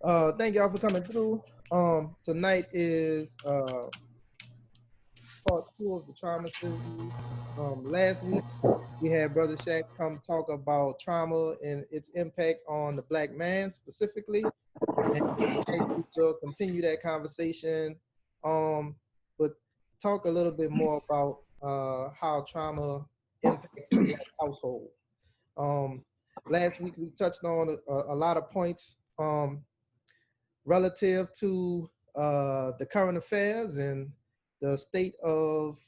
Thank y'all for coming through. Tonight is part two of the trauma series. Last week we had Brother Shaq come talk about trauma and its impact on the Black man specifically. And tonight we will continue that conversation, but talk a little bit more about how trauma impacts the Black household. Last week we touched on a lot of points relative to the current affairs and the state of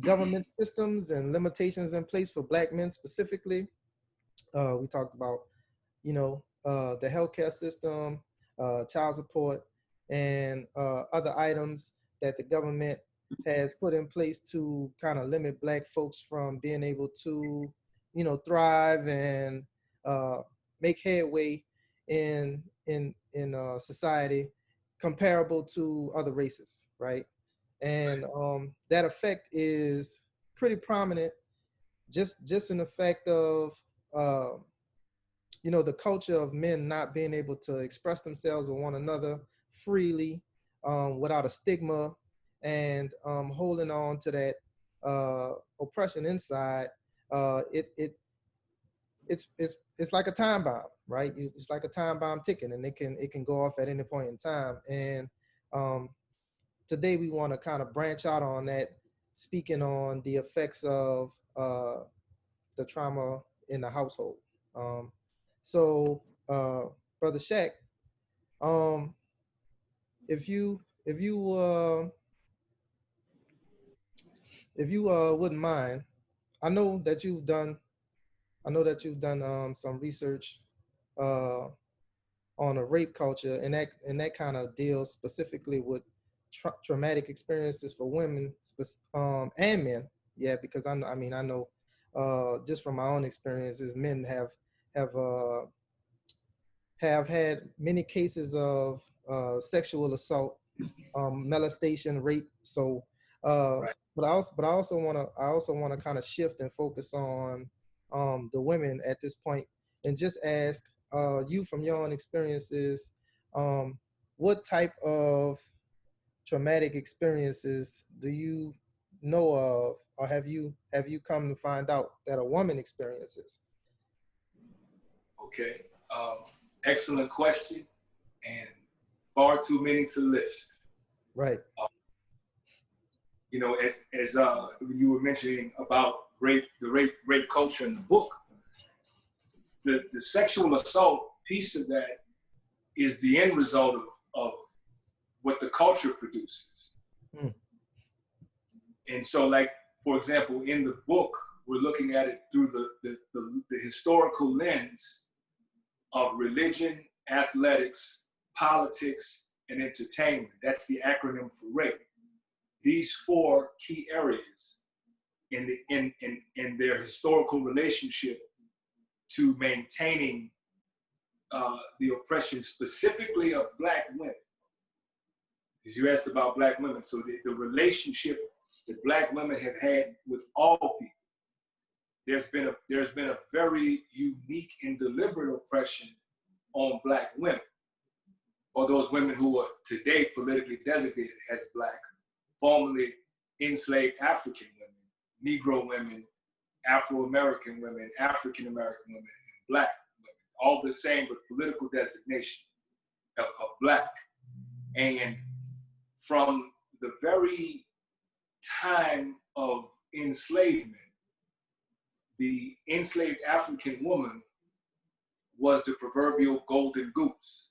government systems and limitations in place for Black men specifically. We talked about, the healthcare system, child support, and other items that the government has put in place to kind of limit Black folks from being able to, thrive and make headway in society comparable to other races, right? And that effect is pretty prominent, just in the fact of the culture of men not being able to express themselves with one another freely, without a stigma, and holding on to that oppression inside. It's like a time bomb, right? It's like a time bomb ticking, and it can go off at any point in time. And today we want to kind of branch out on that, speaking on the effects of the trauma in the household. So, Brother Shaq, if you wouldn't mind, I know that you've done some research on a rape culture, and that kind of deals specifically with traumatic experiences for women and men. Yeah, because I know just from my own experiences, men have had many cases of sexual assault, molestation, rape. So, Right. but I also want to kind of shift and focus on the women at this point, and just ask you, from your own experiences, what type of traumatic experiences do you know of, or have you come to find out that a woman experiences? Okay. Excellent question, and far too many to list. Right. As you were mentioning about the rape culture in the book, the sexual assault piece of that is the end result of what the culture produces. Mm. And so, like, for example, in the book, we're looking at it through the historical lens of religion, athletics, politics, and entertainment. That's the acronym for RAPE. These four key areas in their historical relationship to maintaining the oppression specifically of Black women. Because you asked about Black women, so the relationship that Black women have had with all people, there's been a very unique and deliberate oppression on Black women, or those women who are today politically designated as Black, formerly enslaved African women, Negro women, Afro-American women, African-American women, and Black women, all the same, but political designation of Black. And from the very time of enslavement, the enslaved African woman was the proverbial golden goose.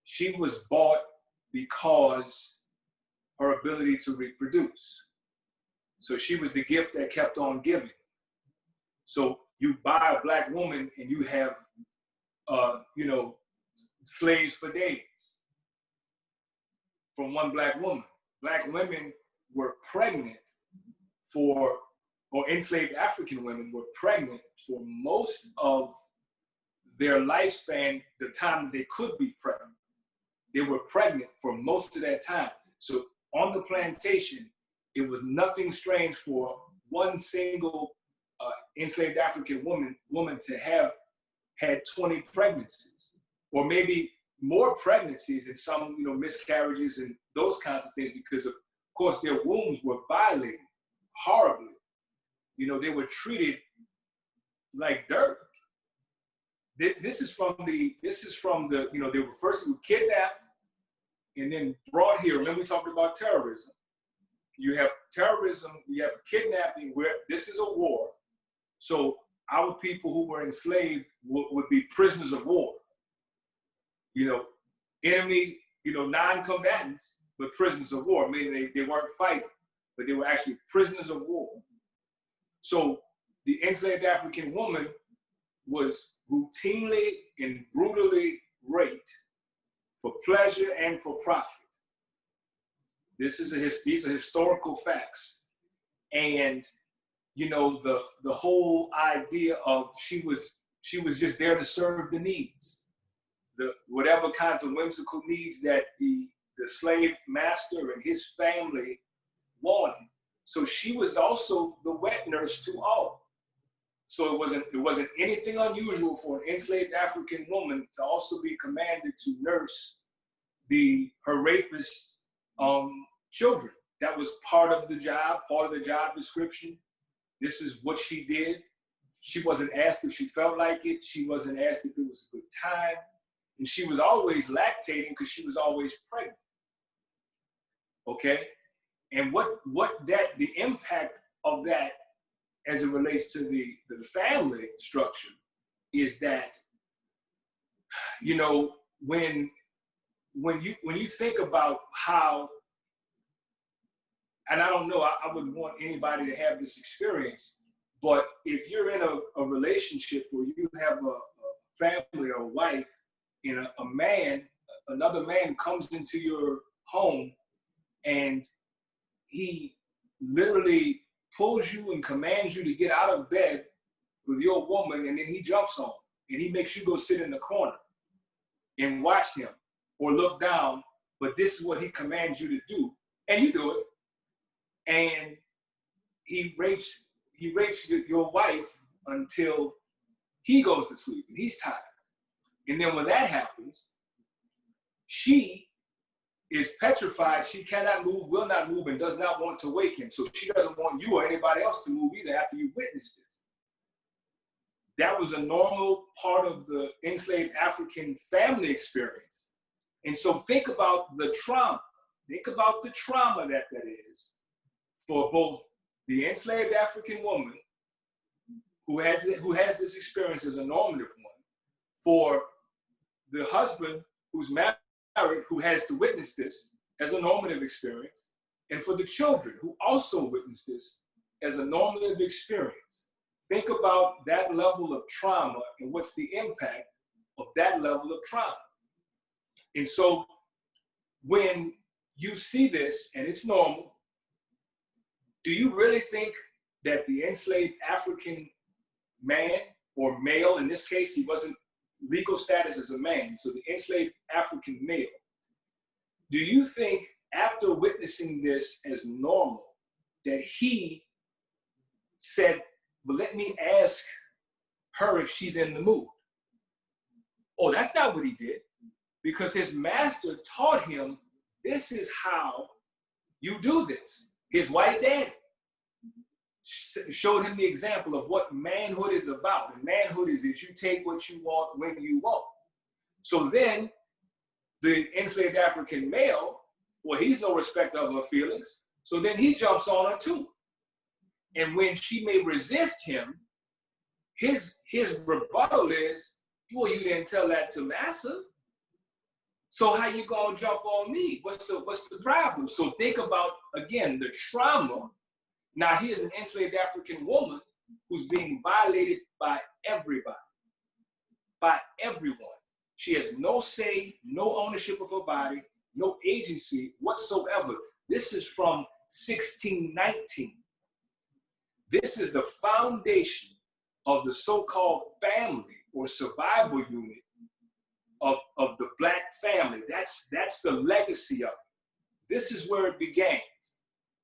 She was bought because her ability to reproduce. So she was the gift that kept on giving. So you buy a Black woman and you have, slaves for days from one Black woman. Black women were pregnant or enslaved African women were pregnant for most of their lifespan, the time that they could be pregnant. They were pregnant for most of that time. So on the plantation, it was nothing strange for one single enslaved African woman to have had 20 pregnancies or maybe more pregnancies and some, miscarriages and those kinds of things, because of course their wombs were violated horribly. They were treated like dirt. This is from the, they were first kidnapped and then brought here. Remember we talked about terrorism. You have terrorism, you have kidnapping, where this is a war. So our people who were enslaved would be prisoners of war. Enemy, non-combatants, but prisoners of war, meaning they weren't fighting, but they were actually prisoners of war. So the enslaved African woman was routinely and brutally raped for pleasure and for profit. These are historical facts. And, the whole idea of she was just there to serve the needs, whatever kinds of whimsical needs that the slave master and his family wanted. So she was also the wet nurse to all. So it wasn't anything unusual for an enslaved African woman to also be commanded to nurse her rapist children. That was part of the job description. This is what she did. She wasn't asked if she felt like it. She wasn't asked if it was a good time. And she was always lactating because she was always pregnant. Okay? And the impact of that as it relates to the family structure is that, when you think about how, and I don't know, I wouldn't want anybody to have this experience, but if you're in a relationship where you have a family or a wife, and another man comes into your home and he literally pulls you and commands you to get out of bed with your woman, and then he jumps on and he makes you go sit in the corner and watch him or look down, but this is what he commands you to do, and you do it, and he rapes your wife until he goes to sleep and he's tired. And then when that happens, she is petrified. She cannot move, will not move, and does not want to wake him. So she doesn't want you or anybody else to move either after you've witnessed this. That was a normal part of the enslaved African family experience. And so think about the trauma. Think about the trauma that is for both the enslaved African woman who has this experience as a normative one, for the husband who's married, who has to witness this as a normative experience, and for the children who also witness this as a normative experience. Think about that level of trauma and what's the impact of that level of trauma. And so when you see this and it's normal, do you really think that the enslaved African man, or male in this case, he wasn't legal status as a man, so the enslaved African male, do you think after witnessing this as normal that he said, well, let me ask her if she's in the mood? Oh, that's not what he did, because his master taught him, this is how you do this. His white daddy showed him the example of what manhood is about. And manhood is that you take what you want when you want. So then the enslaved African male, well, he's no respecter of her feelings. So then he jumps on her too. And when she may resist him, his rebuttal is, well, you didn't tell that to massa. So how you gonna jump on me? What's the problem? So think about, again, the trauma. Now here's an enslaved African woman who's being violated by everybody, by everyone. She has no say, no ownership of her body, no agency whatsoever. This is from 1619. This is the foundation of the so-called family or survival unit of the Black family. That's the legacy of it. This is where it began.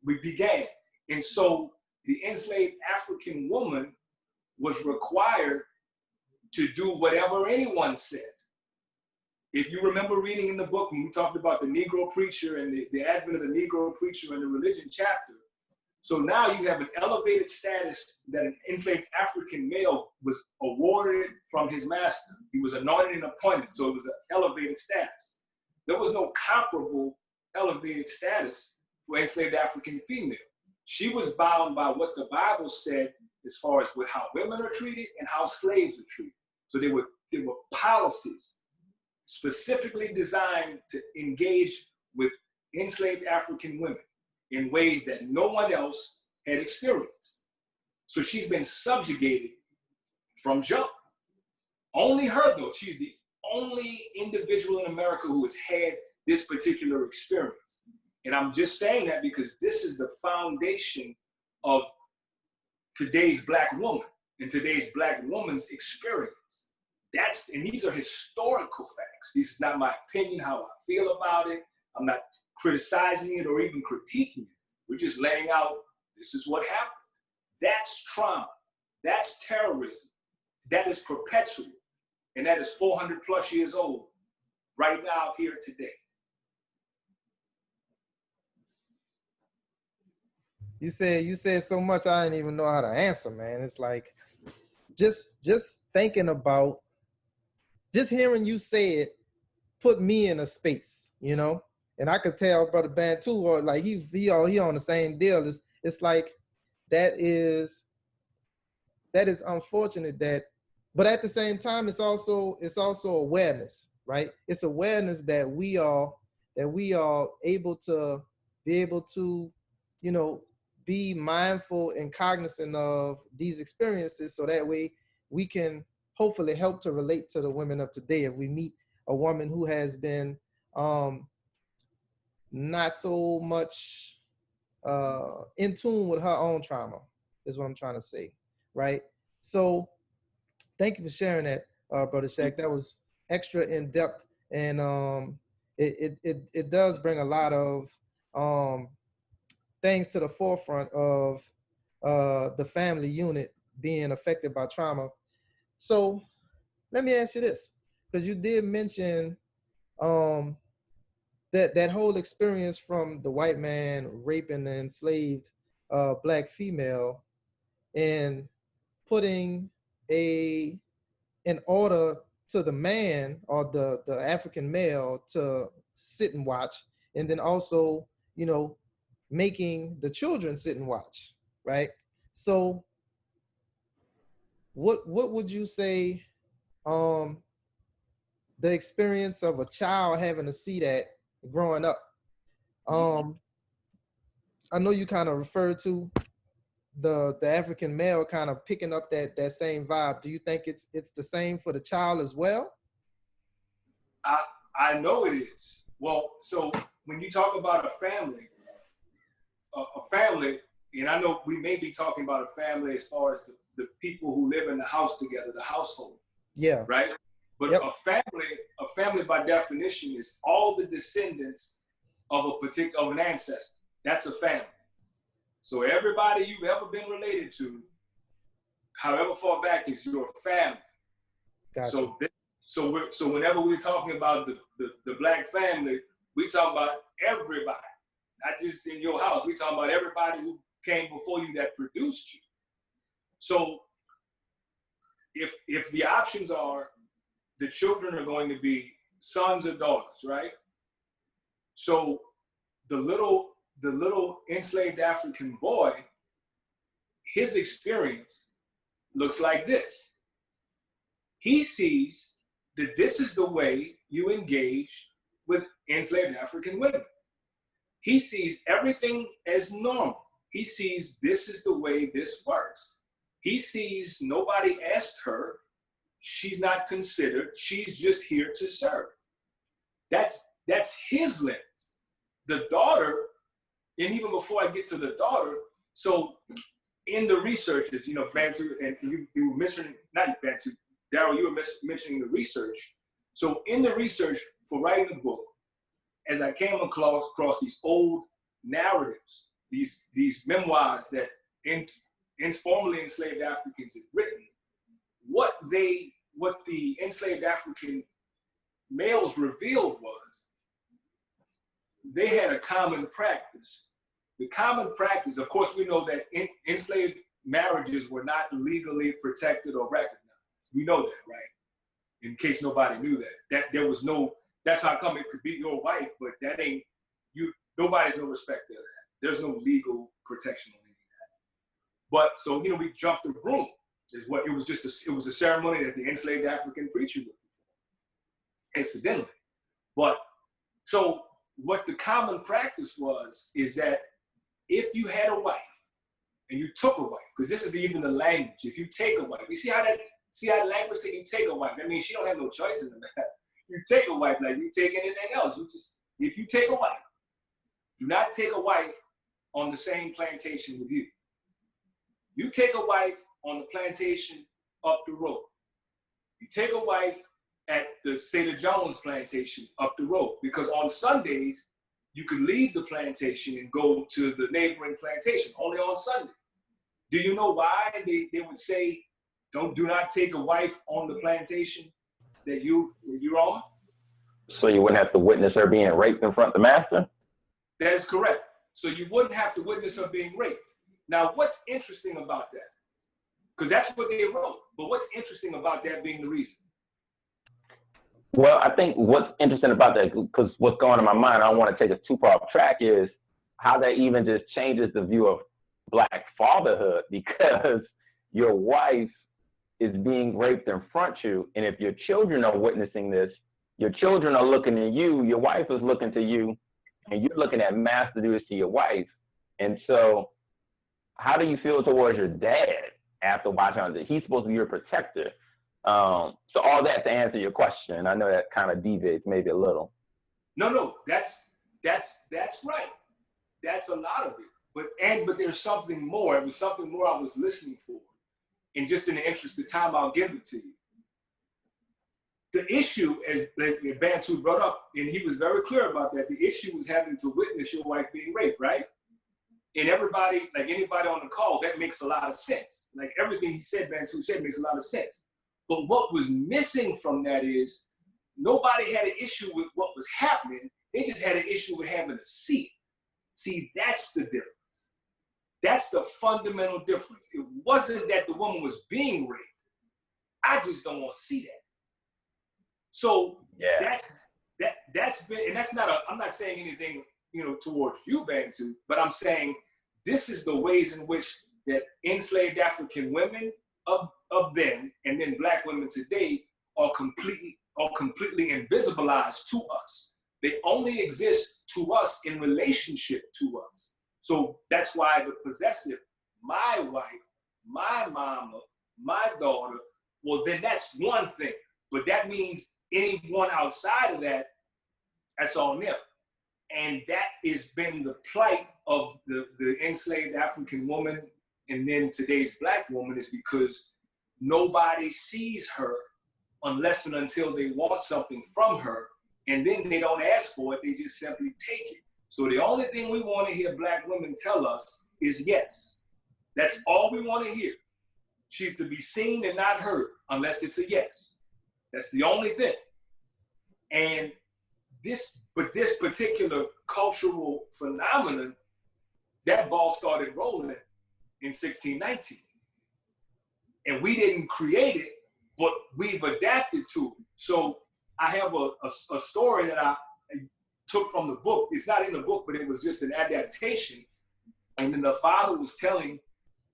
We began. And so the enslaved African woman was required to do whatever anyone said. if you remember reading in the book when we talked about the Negro preacher and the advent of the Negro preacher in the religion chapter, so now you have an elevated status that an enslaved African male was awarded from his master. He was anointed and appointed, so it was an elevated status. There was no comparable elevated status for enslaved African female. She was bound by what the Bible said as far as with how women are treated and how slaves are treated. So there were policies specifically designed to engage with enslaved African women in ways that no one else had experienced. So she's been subjugated from jump. Only her, though, she's the only individual in America who has had this particular experience. And I'm just saying that because this is the foundation of today's Black woman and today's Black woman's experience. And these are historical facts. This is not my opinion, how I feel about it. I'm not criticizing it or even critiquing it. We're just laying out, this is what happened. That's trauma. That's terrorism. That is perpetual. And that is 400 plus years old right now, here today. You said so much I didn't even know how to answer, man. It's like just thinking about, just hearing you say it put me in a space, you know? And I could tell Brother Bantu, or like he on the same deal. It's like that is unfortunate that, but at the same time, it's also awareness, right? It's awareness that we are able to, you know, be mindful and cognizant of these experiences, so that way we can hopefully help to relate to the women of today. If we meet a woman who has been not so much in tune with her own trauma, is what I'm trying to say, right? So thank you for sharing that, Brother Shaq. That was extra in depth, and it does bring a lot of things to the forefront of the family unit being affected by trauma. So let me ask you this, because you did mention that whole experience from the white man raping the enslaved Black female and putting an order to the man, or the African male, to sit and watch, and then also, you know, making the children sit and watch, right? So what would you say the experience of a child having to see that growing up? I know you kind of referred to the African male kind of picking up that same vibe. Do you think it's the same for the child as well? I know it is. Well, so when you talk about a family, and I know we may be talking about a family as far as the people who live in the house together, the household. Yeah. Right? But yep. A family by definition is all the descendants of an ancestor. That's a family. So everybody you've ever been related to, however far back, is your family. Gotcha. So whenever we're talking about the Black family, we talk about everybody, not just in your house. We talking about everybody who came before you that produced you. So if the options are, the children are going to be sons or daughters, right? So the little enslaved African boy, his experience looks like this. He sees that this is the way you engage with enslaved African women. He sees everything as normal. He sees this is the way this works. He sees nobody asked her. She's not considered. She's just here to serve. That's his lens. The daughter, and even before I get to the daughter, so in the researches, you know, Bantu, and you were mentioning, not Bantu, Daryl, you were mentioning the research. So in the research for writing the book, as I came across these old narratives, these memoirs that formerly enslaved Africans had written, what the enslaved African males revealed was they had a common practice. The common practice, of course, we know that enslaved marriages were not legally protected or recognized. We know that, right? In case nobody knew that there was no, that's how come it could be your wife, but that ain't, nobody's no respect there. There's no legal protection on any of that. But so, we jumped the broom is what, it was a ceremony that the enslaved African preacher would perform, incidentally. But so what the common practice was is that if you had a wife and you took a wife, because this is even the language, if you take a wife, you see how language says you take a wife, that means she don't have no choice in the matter. You take a wife like you take anything else. If you take a wife, do not take a wife on the same plantation with you. You take a wife on the plantation up the road. You take a wife at the Seda Jones plantation up the road, because on Sundays, you could leave the plantation and go to the neighboring plantation, only on Sunday. Do you know why they would say, do not take a wife on the plantation that you're on? So you wouldn't have to witness her being raped in front of the master? That is correct. So you wouldn't have to witness her being raped. Now, what's interesting about that? Because that's what they wrote. But what's interesting about that being the reason? Well, I think what's interesting about that, because what's going on in my mind, I don't want to take us too far off track, is how that even just changes the view of Black fatherhood, because your wife is being raped in front of you. And if your children are witnessing this, your children are looking at you, your wife is looking to you, and you're looking at master do this to your wife. And so how do you feel towards your dad after watching this? He's supposed to be your protector. So all that to answer your question. I know that kind of deviates maybe a little. No, that's right. That's a lot of it. But there's something more. It was something more I was listening for. And just in the interest of time, I'll give it to you. The issue, as Bantu brought up, and he was very clear about that, the issue was having to witness your wife being raped, right? And everybody, like anybody on the call, that makes a lot of sense. Like everything he said, Bantu said, makes a lot of sense. But what was missing from that is nobody had an issue with what was happening. They just had an issue with having to see it. See, that's the difference. That's the fundamental difference. It wasn't that the woman was being raped. I just don't want to see that. So yeah. that's been, and that's not I'm not saying anything, towards you, Bantu, but I'm saying this is the ways in which that enslaved African women of then and then Black women today are completely invisibilized to us. They only exist to us in relationship to us. So that's why the possessive, my wife, my mama, my daughter, well, then that's one thing. But that means anyone outside of that, that's on them. And that has been the plight of the enslaved African woman and then today's Black woman, is because nobody sees her unless and until they want something from her. And then they don't ask for it, they just simply take it. So the only thing we want to hear Black women tell us is yes. That's all we want to hear. She's to be seen and not heard unless it's a yes. That's the only thing. And this particular cultural phenomenon, that ball started rolling in 1619. And we didn't create it, but we've adapted to it. So I have a story that I took from the book. It's not in the book, but it was just an adaptation. And then the father was telling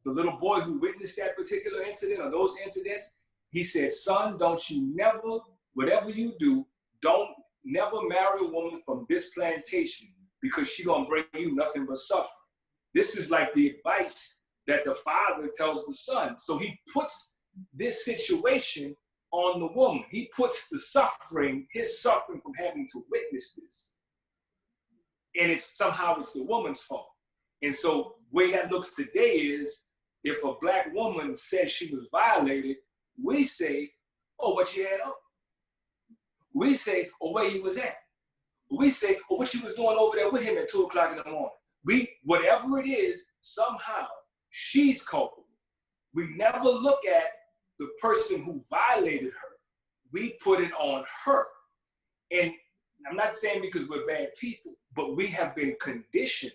the little boy who witnessed that particular incident or those incidents, he said, son, don't you never, whatever you do, don't never marry a woman from this plantation, because she gonna bring you nothing but suffering. This is like the advice that the father tells the son. So he puts this situation on the woman. He puts the suffering, his suffering from having to witness this. And somehow it's the woman's fault. And so the way that looks today is, if a Black woman says she was violated, we say, oh, what she had on. We say, oh, where he was at. We say, oh, what she was doing over there with him at 2 o'clock in the morning. Whatever it is, somehow she's culpable. We never look at the person who violated her. We put it on her. And I'm not saying because we're bad people, but we have been conditioned,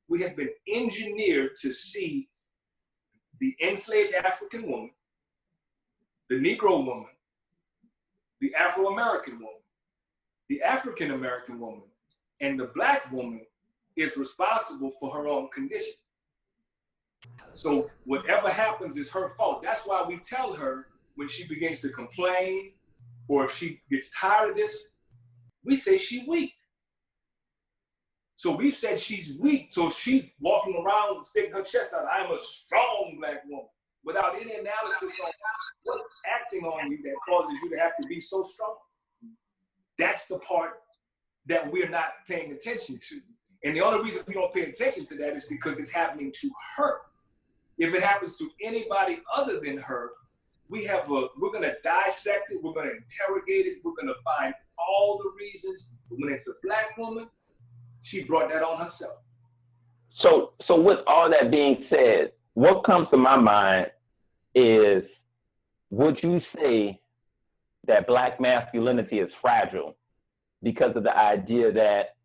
we have been engineered to see the enslaved African woman, the Negro woman, the Afro-American woman, the African-American woman, and the Black woman is responsible for her own condition. So whatever happens is her fault. That's why we tell her when she begins to complain or if she gets tired of this, we say she's weak. So we've said she's weak, so she's walking around sticking her chest out, I'm a strong Black woman, without any analysis on what's acting on you that causes you to have to be so strong. That's the part that we're not paying attention to. And the only reason we don't pay attention to that is because it's happening to her. If it happens to anybody other than her, we're gonna dissect it, we're gonna interrogate it, we're gonna find all the reasons. But when it's a Black woman, she brought that on herself. So with all that being said, what comes to my mind is, would you say that Black masculinity is fragile because of the idea that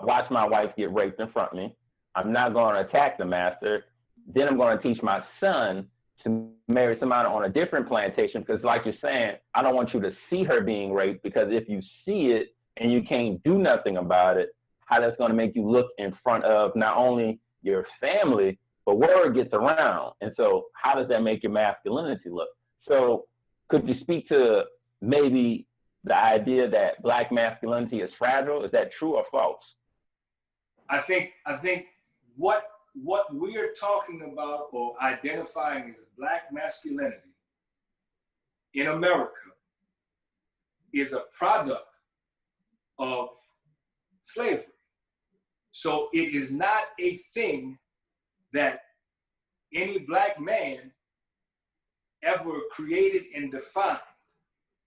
I watch my wife get raped in front of me, I'm not going to attack the master, then I'm going to teach my son to marry somebody on a different plantation, because like you're saying, I don't want you to see her being raped, because if you see it and you can't do nothing about it, how that's going to make you look in front of not only your family, but word gets around. And so how does that make your masculinity look? So could you speak to maybe the idea that Black masculinity is fragile? Is that true or false? I think what we're talking about or identifying as Black masculinity in America is a product of slavery. So it is not a thing that any Black man ever created and defined.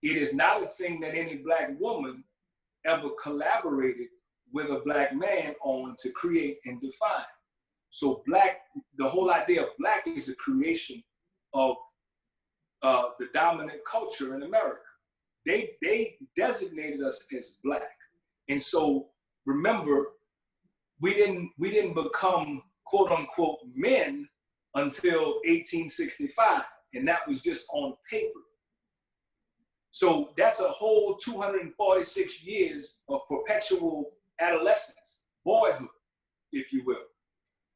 It is not a thing that any Black woman ever collaborated with a Black man on to create and define. So the whole idea of Black is a creation of the dominant culture in America. They designated us as Black. And so remember, we didn't become quote unquote men until 1865. And that was just on paper. So that's a whole 246 years of perpetual adolescence, boyhood, if you will.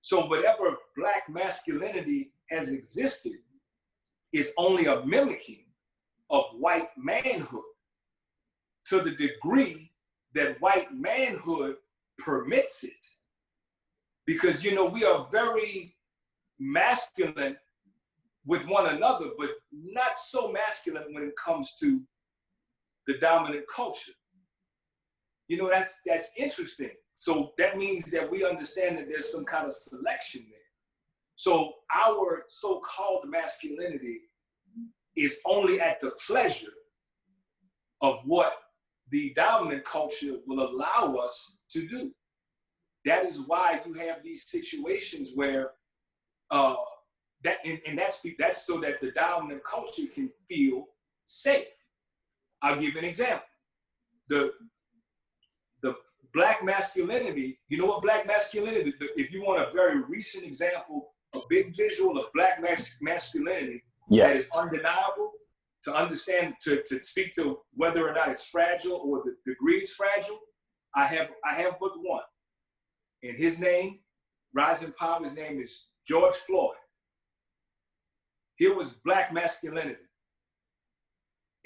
So whatever Black masculinity has existed is only a mimicking of white manhood, to the degree that white manhood permits it. Because, you know, we are very masculine with one another, but not so masculine when it comes to the dominant culture. You know, that's interesting. So that means that we understand that there's some kind of selection there. So our so-called masculinity is only at the pleasure of what the dominant culture will allow us to do. That is why you have these situations where that's so that the dominant culture can feel safe. I'll give you an example. The Black masculinity, you know what Black masculinity, if you want a very recent example, a big visual of Black masculinity that is undeniable, to understand, to speak to whether or not it's fragile or the degree it's fragile, I have but one. And his name, rise in power, his name is George Floyd. Here was Black masculinity.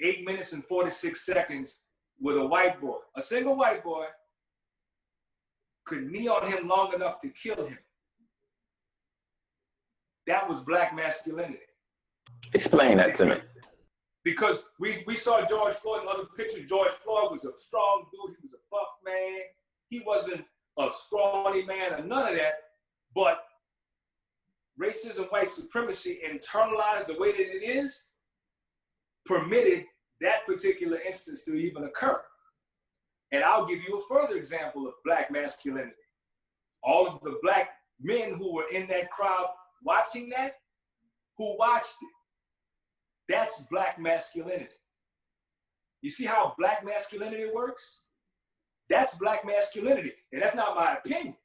8 minutes and 46 seconds with a white boy. A single white boy could knee on him long enough to kill him. That was Black masculinity. Explain that to me. Because we saw George Floyd in other pictures. George Floyd was a strong dude. He was a buff man. He wasn't a scrawny man or none of that. But racism, white supremacy, internalized the way that it is, permitted that particular instance to even occur. And I'll give you a further example of Black masculinity. All of the Black men who were in that crowd watching that, who watched it, that's Black masculinity. You see how black masculinity works? That's black masculinity. And that's not my opinion.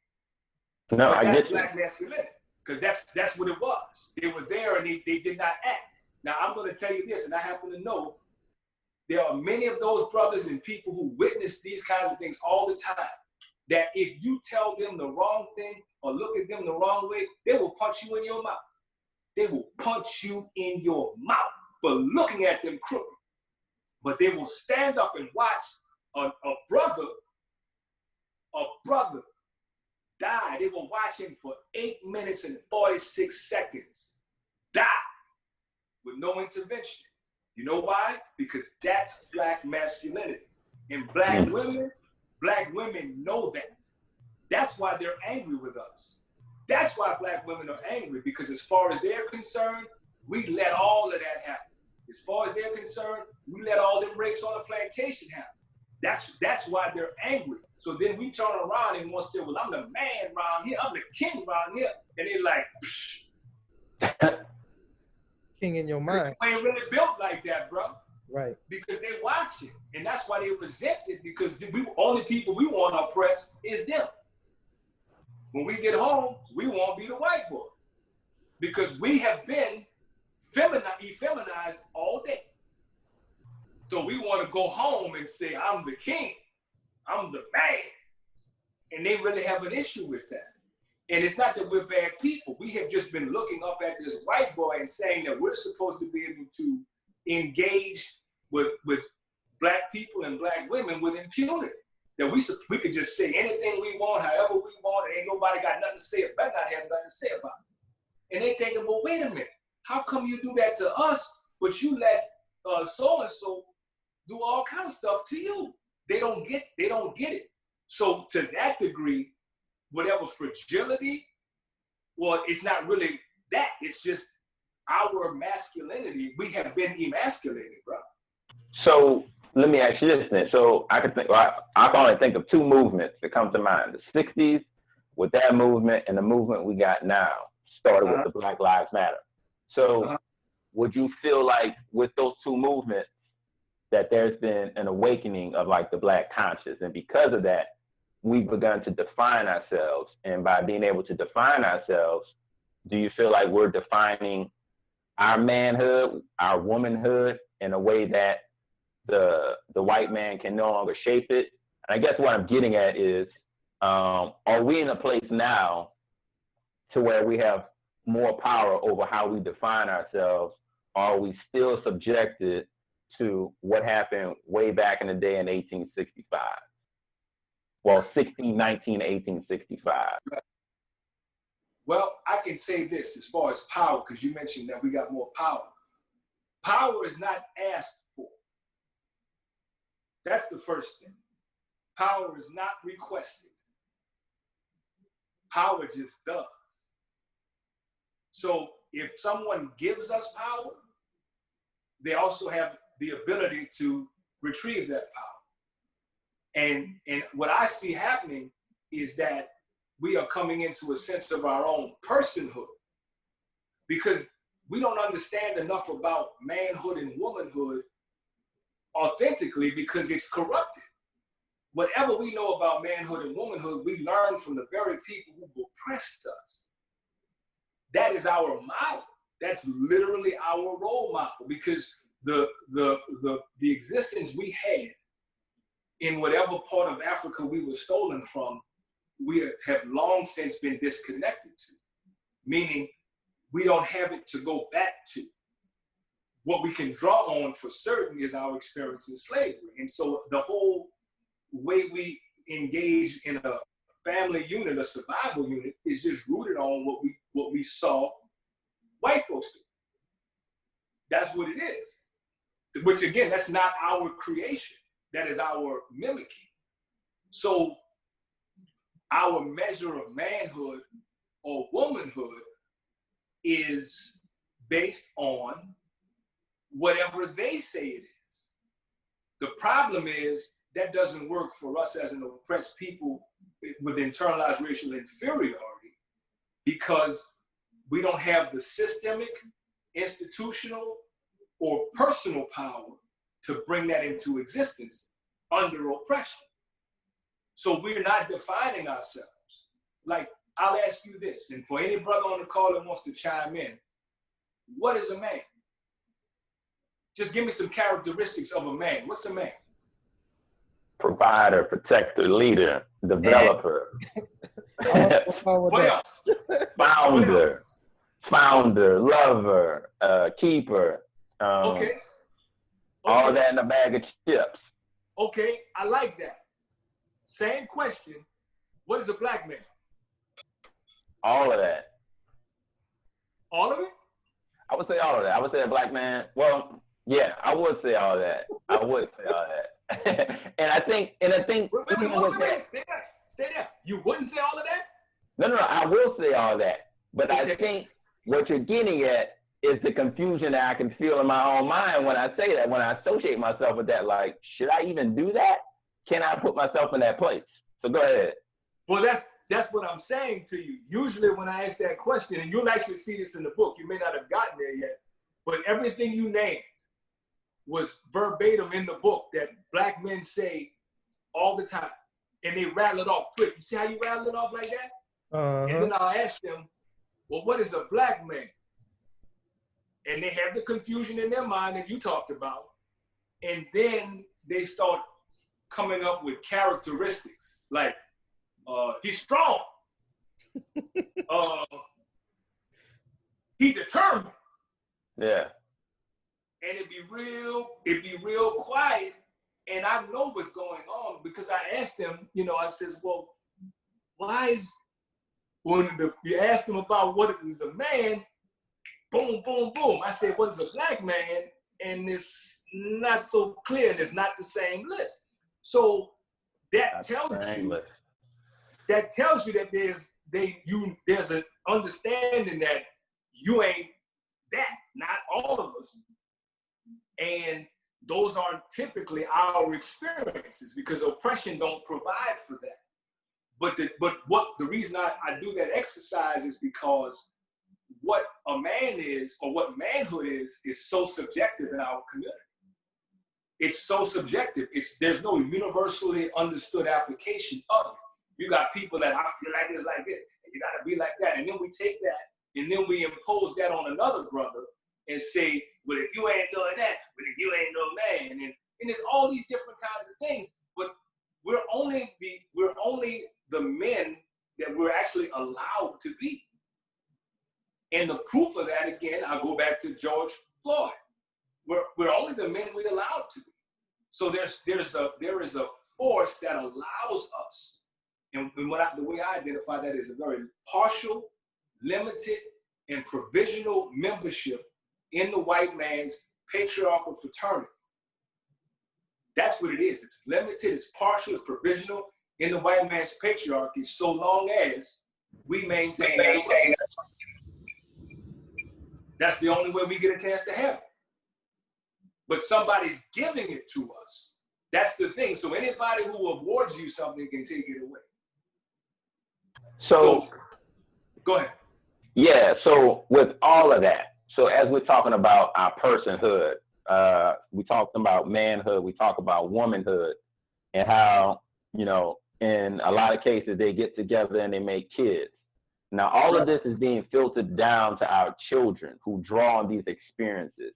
No, but I that's get you. black masculinity. Because that's what it was. They were there and they did not act. Now, I'm going to tell you this, and I happen to know there are many of those brothers and people who witness these kinds of things all the time, that if you tell them the wrong thing or look at them the wrong way, they will punch you in your mouth. They will punch you in your mouth for looking at them crooked. But they will stand up and watch a brother die. They will watch him for 8 minutes and 46 seconds die with no intervention. You know why? Because that's black masculinity. And black women know that. That's why they're angry with us. That's why black women are angry, because as far as they're concerned, we let all of that happen. As far as they're concerned, we let all them rapes on the plantation happen. That's why they're angry. So then we turn around and want to say, well, I'm the man around here. I'm the king around here. And they're like, psh. King in your mind. You ain't really built like that, bro. Right. Because they watch it. And that's why they resent it, because the only people we want to oppress is them. When we get home, we won't be the white boy. Because we have been effeminized all day. So we want to go home and say, I'm the king. I'm the man. And they really have an issue with that. And it's not that we're bad people. We have just been looking up at this white boy and saying that we're supposed to be able to engage with black people and black women with impunity. That we could just say anything we want, however we want, and ain't nobody got nothing to say, better not have nothing to say about it. And they thinking, well, wait a minute. How come you do that to us, but you let so-and-so do all kind of stuff to you? They don't get it. So to that degree, whatever fragility, well, it's not really that. It's just our masculinity. We have been emasculated, bro. So let me ask you this then. So I can only think of two movements that come to mind. The 60s with that movement, and the movement we got now started with the Black Lives Matter. So would you feel like with those two movements that there's been an awakening of like the black conscious, and because of that, we've begun to define ourselves? And by being able to define ourselves, do you feel like we're defining our manhood, our womanhood in a way that the white man can no longer shape it? And I guess what I'm getting at is, are we in a place now to where we have more power over how we define ourselves? Or are we still subjected to what happened way back in the day in 1865? Well, 1619 to 1865. Well, I can say this as far as power, because you mentioned that we got more power. Power is not asked for. That's the first thing. Power is not requested. Power just does. So if someone gives us power, they also have the ability to retrieve that power. And what I see happening is that we are coming into a sense of our own personhood, because we don't understand enough about manhood and womanhood authentically, because it's corrupted. Whatever we know about manhood and womanhood, we learn from the very people who oppressed us. That is our model. That's literally our role model, because the existence we had in whatever part of Africa we were stolen from, we have long since been disconnected to, meaning we don't have it to go back to. What we can draw on for certain is our experience in slavery. And so the whole way we engage in a family unit, a survival unit, is just rooted on what we saw white folks do. That's what it is. Which again, that's not our creation. That is our mimicking. So our measure of manhood or womanhood is based on whatever they say it is. The problem is that doesn't work for us as an oppressed people with internalized racial inferiority, because we don't have the systemic, institutional, or personal power to bring that into existence under oppression. So we're not defining ourselves. Like, I'll ask you this, and for any brother on the call that wants to chime in, what is a man? Just give me some characteristics of a man. What's a man? Provider, protector, leader, developer. What else? Founder, lover, keeper. Okay. All that in a bag of chips. Okay, I like that. Same question. What is a black man? All of that. All of it? I would say all of that. I would say a black man. Well, yeah, I would say all that. I would say all that. and I think. Wait, stay there. You wouldn't say all of that? No. I will say all that. But okay. I think what you're getting at is the confusion that I can feel in my own mind when I say that, when I associate myself with that. Like, should I even do that? Can I put myself in that place? So go ahead. Well, that's what I'm saying to you. Usually when I ask that question, and you'll actually see this in the book, you may not have gotten there yet, but everything you named was verbatim in the book that black men say all the time. And they rattle it off quick. You see how you rattle it off like that? And then I'll ask them, well, what is a black man? And they have the confusion in their mind that you talked about. And then they start coming up with characteristics like, he's strong. He determined. Yeah. And it'd be real quiet. And I know what's going on because I asked them, I says, well, why is, when you ask them about what is a man, boom, boom, boom. I said, what is a black man? And it's not so clear and it's not the same list. So that tells you that there's an understanding that you ain't that, not all of us. And those aren't typically our experiences because oppression don't provide for that. But the reason I do that exercise is because what a man is or what manhood is so subjective in our community. It's so subjective. There's no universally understood application of it. You got people that I feel like this, and you gotta be like that. And then we take that and then we impose that on another brother and say, well, if you ain't doing that, well, if you ain't no man. And it's all these different kinds of things. But we're only the men that we're actually allowed to be. And the proof of that, again, I'll go back to George Floyd. We're only the men we're allowed to be. So there is a force that allows us, and the way I identify that is a very partial, limited, and provisional membership in the white man's patriarchal fraternity. That's what it is. It's limited, it's partial, it's provisional in the white man's patriarchy so long as we maintain that. That's the only way we get a chance to have it. But somebody's giving it to us. That's the thing. So anybody who awards you something can take it away. So go ahead. Yeah, so with all of that, so as we're talking about our personhood, we talked about manhood, we talk about womanhood, and how, in a lot of cases, they get together and they make kids. Now, all of this is being filtered down to our children who draw on these experiences.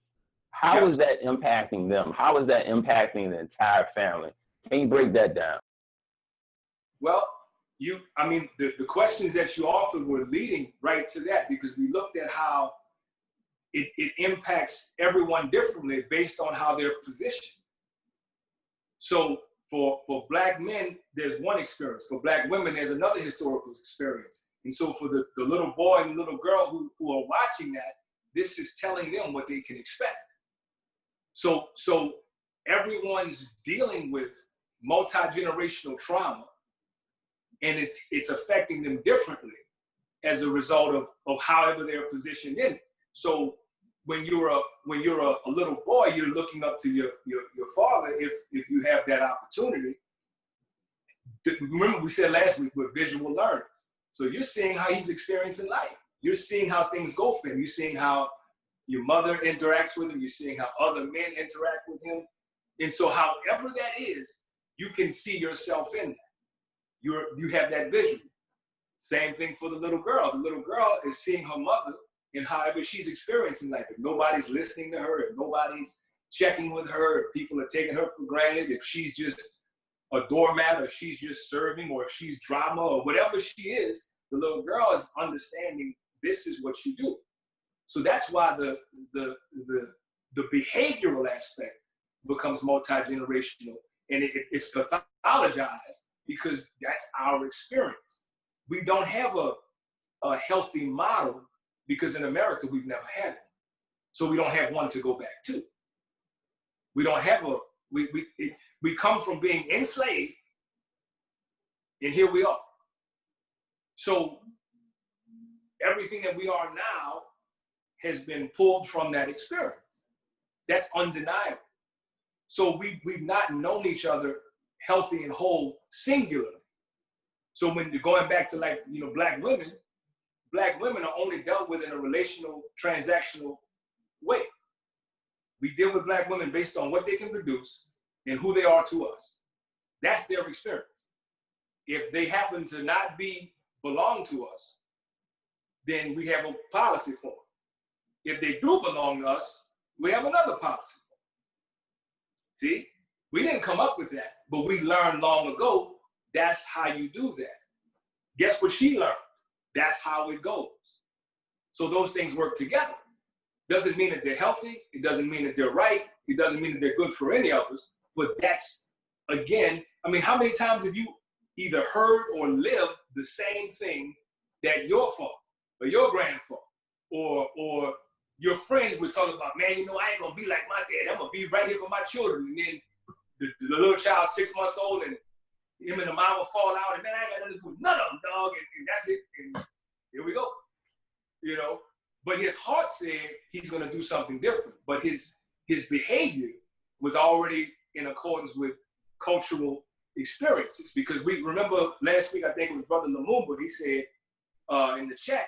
How is that impacting them? How is that impacting the entire family? Can you break that down? Well, the questions that you offered were leading right to that because we looked at how it impacts everyone differently based on how they're positioned. So for Black men, there's one experience. For Black women, there's another historical experience. And so for the little boy and little girl who are watching that, this is telling them what they can expect. So everyone's dealing with multi-generational trauma, and it's affecting them differently as a result of however they're positioned in it. So when you're a little boy, you're looking up to your father if you have that opportunity. Remember we said last week we're visual learners. So you're seeing how he's experiencing life. You're seeing how things go for him. You're seeing how your mother interacts with him. You're seeing how other men interact with him. And so however that is, you can see yourself in that. You have that visual. Same thing for the little girl. The little girl is seeing her mother in however she's experiencing life. If nobody's listening to her, if nobody's checking with her, if people are taking her for granted, if she's just a doormat, or she's just serving, or if she's drama, or whatever she is, the little girl is understanding this is what you do. So that's why the behavioral aspect becomes multi-generational, and it's pathologized because that's our experience. We don't have a healthy model because in America we've never had it. So we don't have one to go back to. We don't have we come from being enslaved, and here we are. So everything that we are now has been pulled from that experience. That's undeniable. So we've not known each other healthy and whole singularly. So when you're going back to, like, you know, black women are only dealt with in a relational, transactional way. We deal with black women based on what they can produce and who they are to us. That's their experience. If they happen to not belong to us, then we have a policy for them. If they do belong to us, we have another policy for them. See, we didn't come up with that, but we learned long ago, that's how you do that. Guess what she learned? That's how it goes. So those things work together. Doesn't mean that they're healthy. It doesn't mean that they're right. It doesn't mean that they're good for any of us. But that's, again, I mean, how many times have you either heard or lived the same thing that your father or your grandfather or your friends were talking about? Man, you know, I ain't gonna be like my dad. I'm gonna be right here for my children. And then the little child, 6 months old, and him and the mama fall out, and man, I ain't got nothing to do with none of them, dog. And that's it. And here we go. You know, but his heart said he's gonna do something different. But his behavior was already in accordance with cultural experiences. Because we remember last week, I think it was Brother Lumumba, he said in the chat,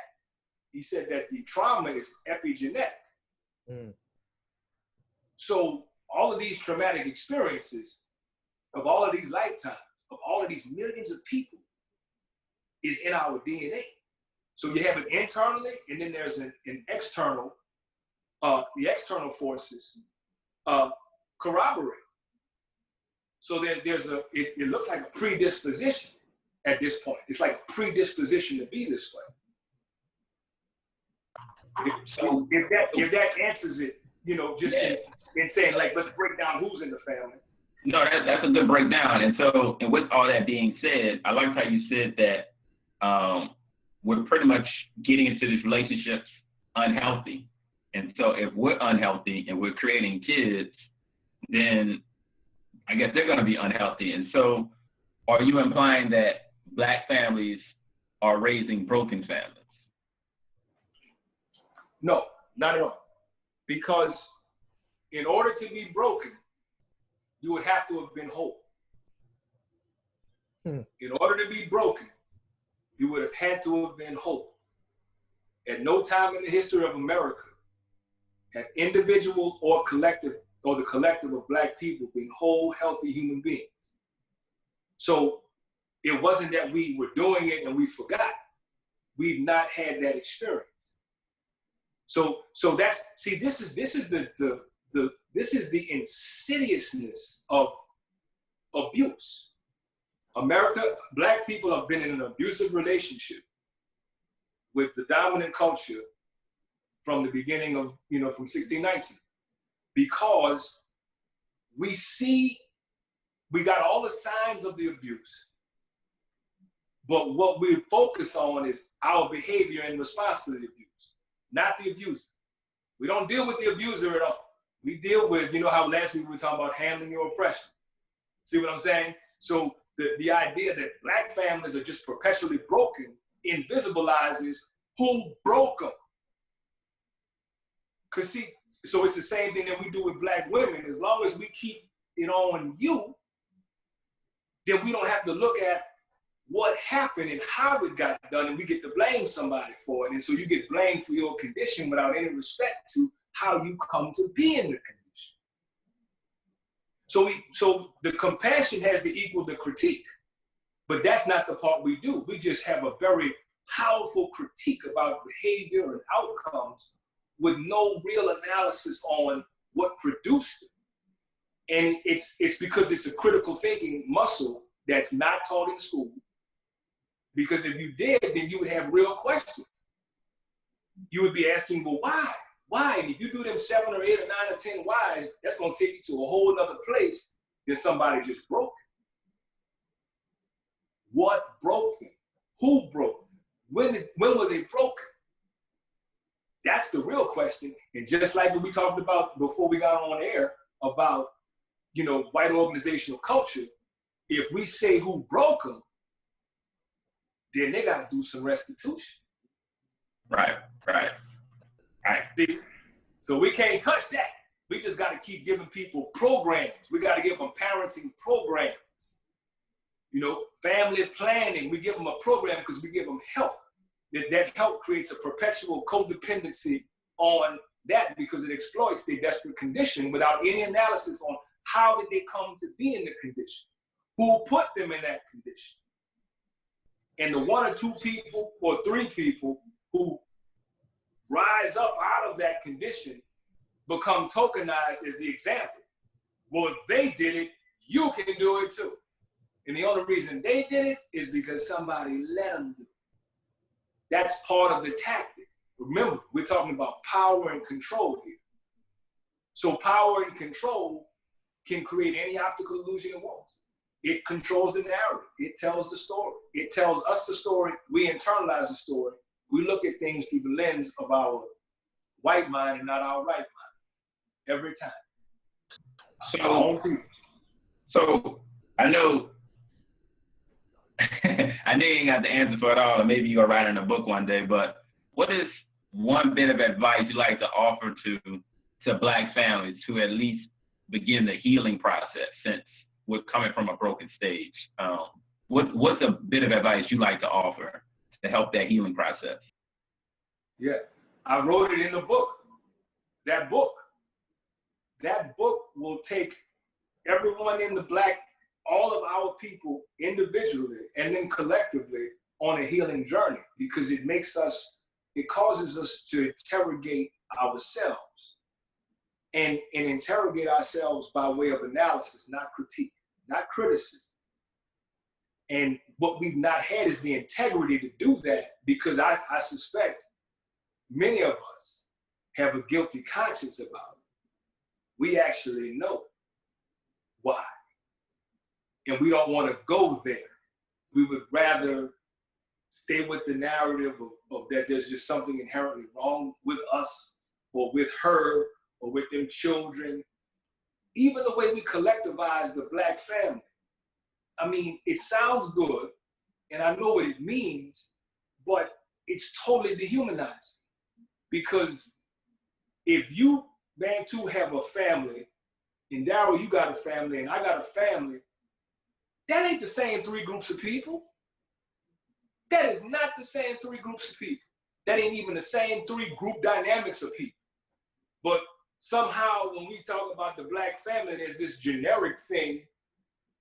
he said that the trauma is epigenetic. Mm. So all of these traumatic experiences of all of these lifetimes, of all of these millions of people, is in our DNA. So you have it internally, and then there's an external, the external forces corroborate. So it looks like a predisposition at this point. It's like a predisposition to be this way. If that answers it, you know, just in saying, like, let's break down who's in the family. No, that's a good breakdown. And so, and with all that being said, I like how you said that we're pretty much getting into these relationships unhealthy. And so if we're unhealthy and we're creating kids, then I guess they're going to be unhealthy. And so are you implying that Black families are raising broken families? No, not at all. Because in order to be broken, you would have to have been whole. In order to be broken, you would have had to have been whole. At no time in the history of America have individual or collective, or the collective of Black people, been whole, healthy human beings. So it wasn't that we were doing it and we forgot. We've not had that experience. So that's, see, this is the insidiousness of abuse. America, Black people have been in an abusive relationship with the dominant culture from the beginning of, you know, from 1619, because we got all the signs of the abuse, but what we focus on is our behavior in response to the abuse, not the abuser. We don't deal with the abuser at all. We deal with, you know, how last week we were talking about handling your oppression. See what I'm saying? So the idea that Black families are just perpetually broken invisibilizes who broke them. Because see, so it's the same thing that we do with Black women. As long as we keep it on you, then we don't have to look at what happened and how it got done, and we get to blame somebody for it. And so you get blamed for your condition without any respect to how you come to be in the condition. So the compassion has to equal the critique, but that's not the part we do. We just have a very powerful critique about behavior and outcomes with no real analysis on what produced it. And it's because it's a critical thinking muscle that's not taught in school. Because if you did, then you would have real questions. You would be asking, well, why? Why? And if you do them 7 or 8 or 9 or 10 whys, that's going to take you to a whole other place than somebody just broke. What broke them? Who broke them? When were they broken? That's the real question. And just like what we talked about before we got on air about, white organizational culture, if we say who broke them, then they got to do some restitution. Right. See? So we can't touch that. We just got to keep giving people programs. We got to give them parenting programs. Family planning, we give them a program because we give them help. That help creates a perpetual codependency on that because it exploits their desperate condition without any analysis on how did they come to be in the condition? Who put them in that condition? And the 1 or 2 people or 3 people who rise up out of that condition become tokenized as the example. Well, if they did it, you can do it too. And the only reason they did it is because somebody let them do it. That's part of the tactic. Remember, we're talking about power and control here. So power and control can create any optical illusion it wants. It controls the narrative. It tells the story. It tells us the story. We internalize the story. We look at things through the lens of our white mind and not our right mind. Every time. So I know I know you ain't got the answer for it all, and maybe you're gonna write in a book one day, but what is one bit of advice you like to offer to Black families to at least begin the healing process since we're coming from a broken stage? What's a bit of advice you like to offer to help that healing process? Yeah, I wrote it in the book. That book will take everyone in the Black, all of our people individually and then collectively on a healing journey because it causes us to interrogate ourselves and interrogate ourselves by way of analysis, not critique, not criticism. And what we've not had is the integrity to do that because I suspect many of us have a guilty conscience about it. We actually know why. And we don't want to go there. We would rather stay with the narrative of that there's just something inherently wrong with us or with her or with them children. Even the way we collectivize the Black family. I mean, it sounds good and I know what it means, but it's totally dehumanizing. Because if you, Bantu, have a family, and Darryl, you got a family, and I got a family, that ain't the same 3 groups of people. That is not the same 3 groups of people. That ain't even the same 3 group dynamics of people. But somehow when we talk about the Black family, there's this generic thing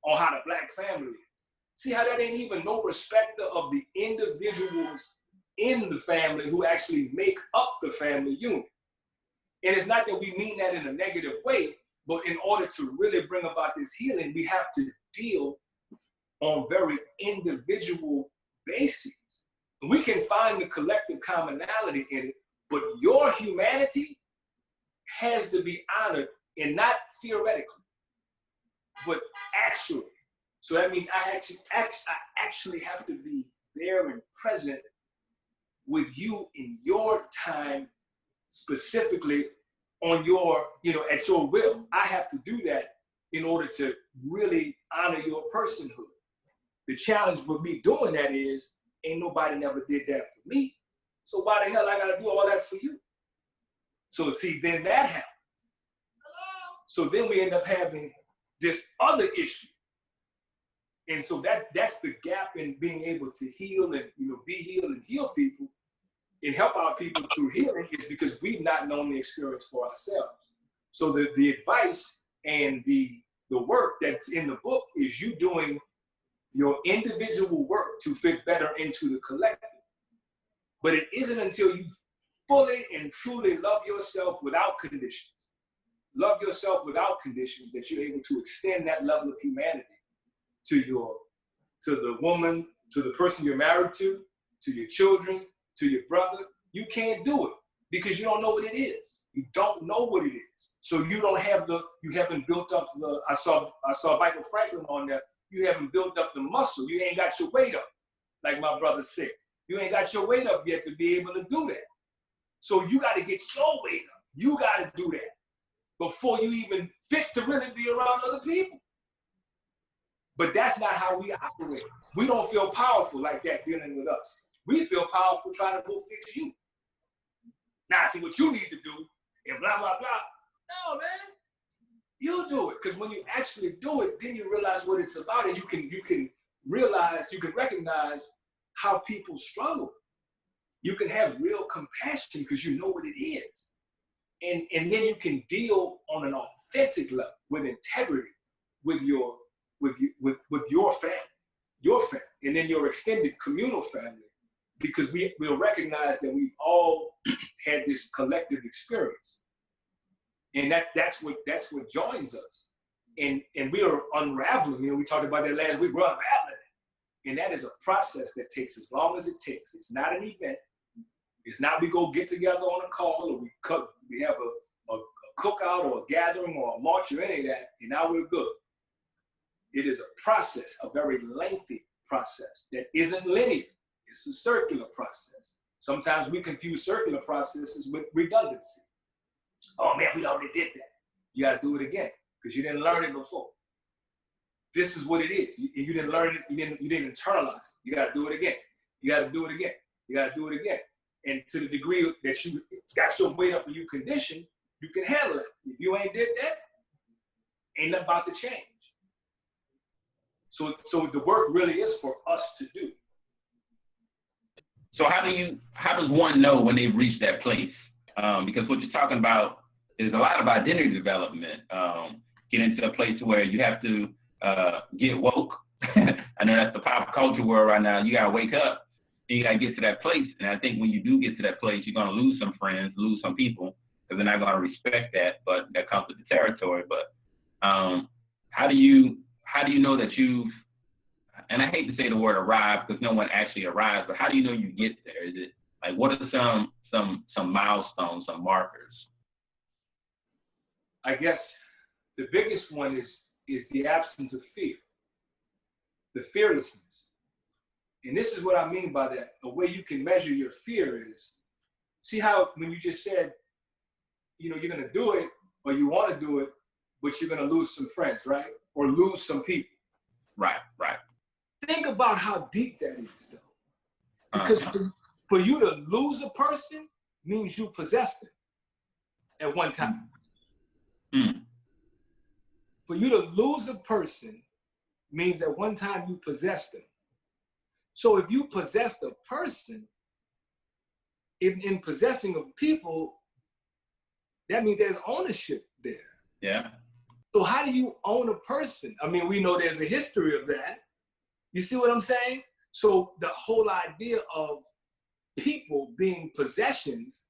on how the Black family is. See how that ain't even no respecter of the individuals in the family who actually make up the family unit. And it's not that we mean that in a negative way, but in order to really bring about this healing, we have to deal on very individual bases. We can find the collective commonality in it, but your humanity has to be honored, and not theoretically, but actually. So that means I actually have to be there and present with you in your time, specifically on your, at your will. I have to do that in order to really honor your personhood. The challenge with me doing that is, ain't nobody never did that for me. So why the hell I gotta do all that for you? So see, then that happens. So then we end up having this other issue. And so that's the gap in being able to heal and be healed and heal people and help our people through healing is because we've not known the experience for ourselves. So the advice and the the work that's in the book is you doing your individual work to fit better into the collective. But it isn't until you fully and truly love yourself without conditions, love yourself without conditions, that you're able to extend that level of humanity to the woman, to the person you're married to your children, to your brother. You can't do it because you don't know what it is. You don't know what it is. So you haven't built up I saw Michael Franklin on there. You haven't built up the muscle. You ain't got your weight up, like my brother said. You ain't got your weight up yet to be able to do that. So you got to get your weight up. You got to do that before you even fit to really be around other people. But that's not how we operate. We don't feel powerful like that dealing with us. We feel powerful trying to go fix you. Now I see what you need to do and blah, blah, blah. No, man. You do it. Because when you actually do it, then you realize what it's about, and you can recognize how people struggle. You can have real compassion because you know what it is. And then you can deal on an authentic level with integrity with your family, and then your extended communal family, because we'll recognize that we've all had this collective experience. And that's what joins us. And we are unraveling. We talked about that last week. We're unraveling it. And that is a process that takes as long as it takes. It's not an event. It's not we go get together on a call, or we have a cookout or a gathering or a march or any of that, and now we're good. It is a process, a very lengthy process that isn't linear. It's a circular process. Sometimes we confuse circular processes with redundancy. Oh man, we already did that. You got to do it again because you didn't learn it before. This is what it is. You didn't learn it. You didn't internalize it. You got to do it again. You got to do it again. You got to do it again. And to the degree that you got your weight up and you condition, you can handle it. If you ain't did that, ain't nothing about to change. So the work really is for us to do. So how does one know when they've reached that place? Because what you're talking about is a lot of identity development. Get into a place where you have to get woke. I know that's the pop culture world right now. You gotta wake up and you gotta get to that place. And I think when you do get to that place, you're gonna lose some friends, lose some people, because they're not gonna respect that. But that comes with the territory. But how do you know that you've, and I hate to say the word arrive because no one actually arrives, but how do you know you get there? Is it like, what are some milestones, some markers? I guess the biggest one is the absence of fear, the fearlessness. And this is what I mean by that. The way you can measure your fear is, see how when you just said, you're going to do it or you want to do it, but you're going to lose some friends, right? Or lose some people. Right. Think about how deep that is, though. Because for you to lose a person means you possessed them at one time. Mm. For you to lose a person means at one time you possessed them. So if you possessed a person, in possessing of people, that means there's ownership there. Yeah. So how do you own a person? I mean, we know there's a history of that. You see what I'm saying? So the whole idea of people being possessions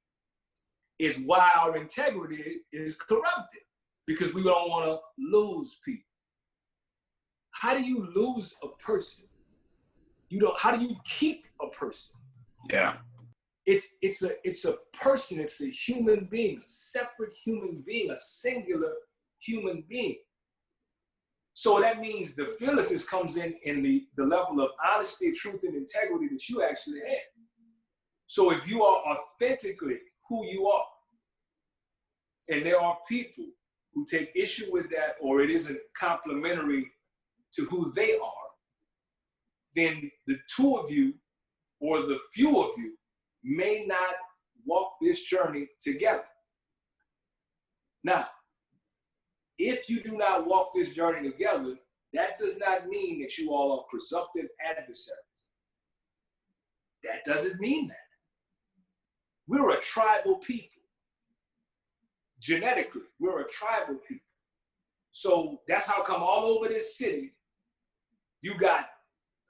is why our integrity is corrupted, because we don't want to lose people. How do you lose a person? How do you keep a person? Yeah. It's a person, it's a human being, a separate human being, a singular human being. So that means the fearlessness comes in the level of honesty, truth, and integrity that you actually have. So if you are authentically who you are, and there are people who take issue with that, or it isn't complementary to who they are, then the two of you or the few of you may not walk this journey together. Now, if you do not walk this journey together, that does not mean that you all are presumptive adversaries. That doesn't mean that. We're a tribal people. Genetically, we're a tribal people. So that's how come all over this city, you got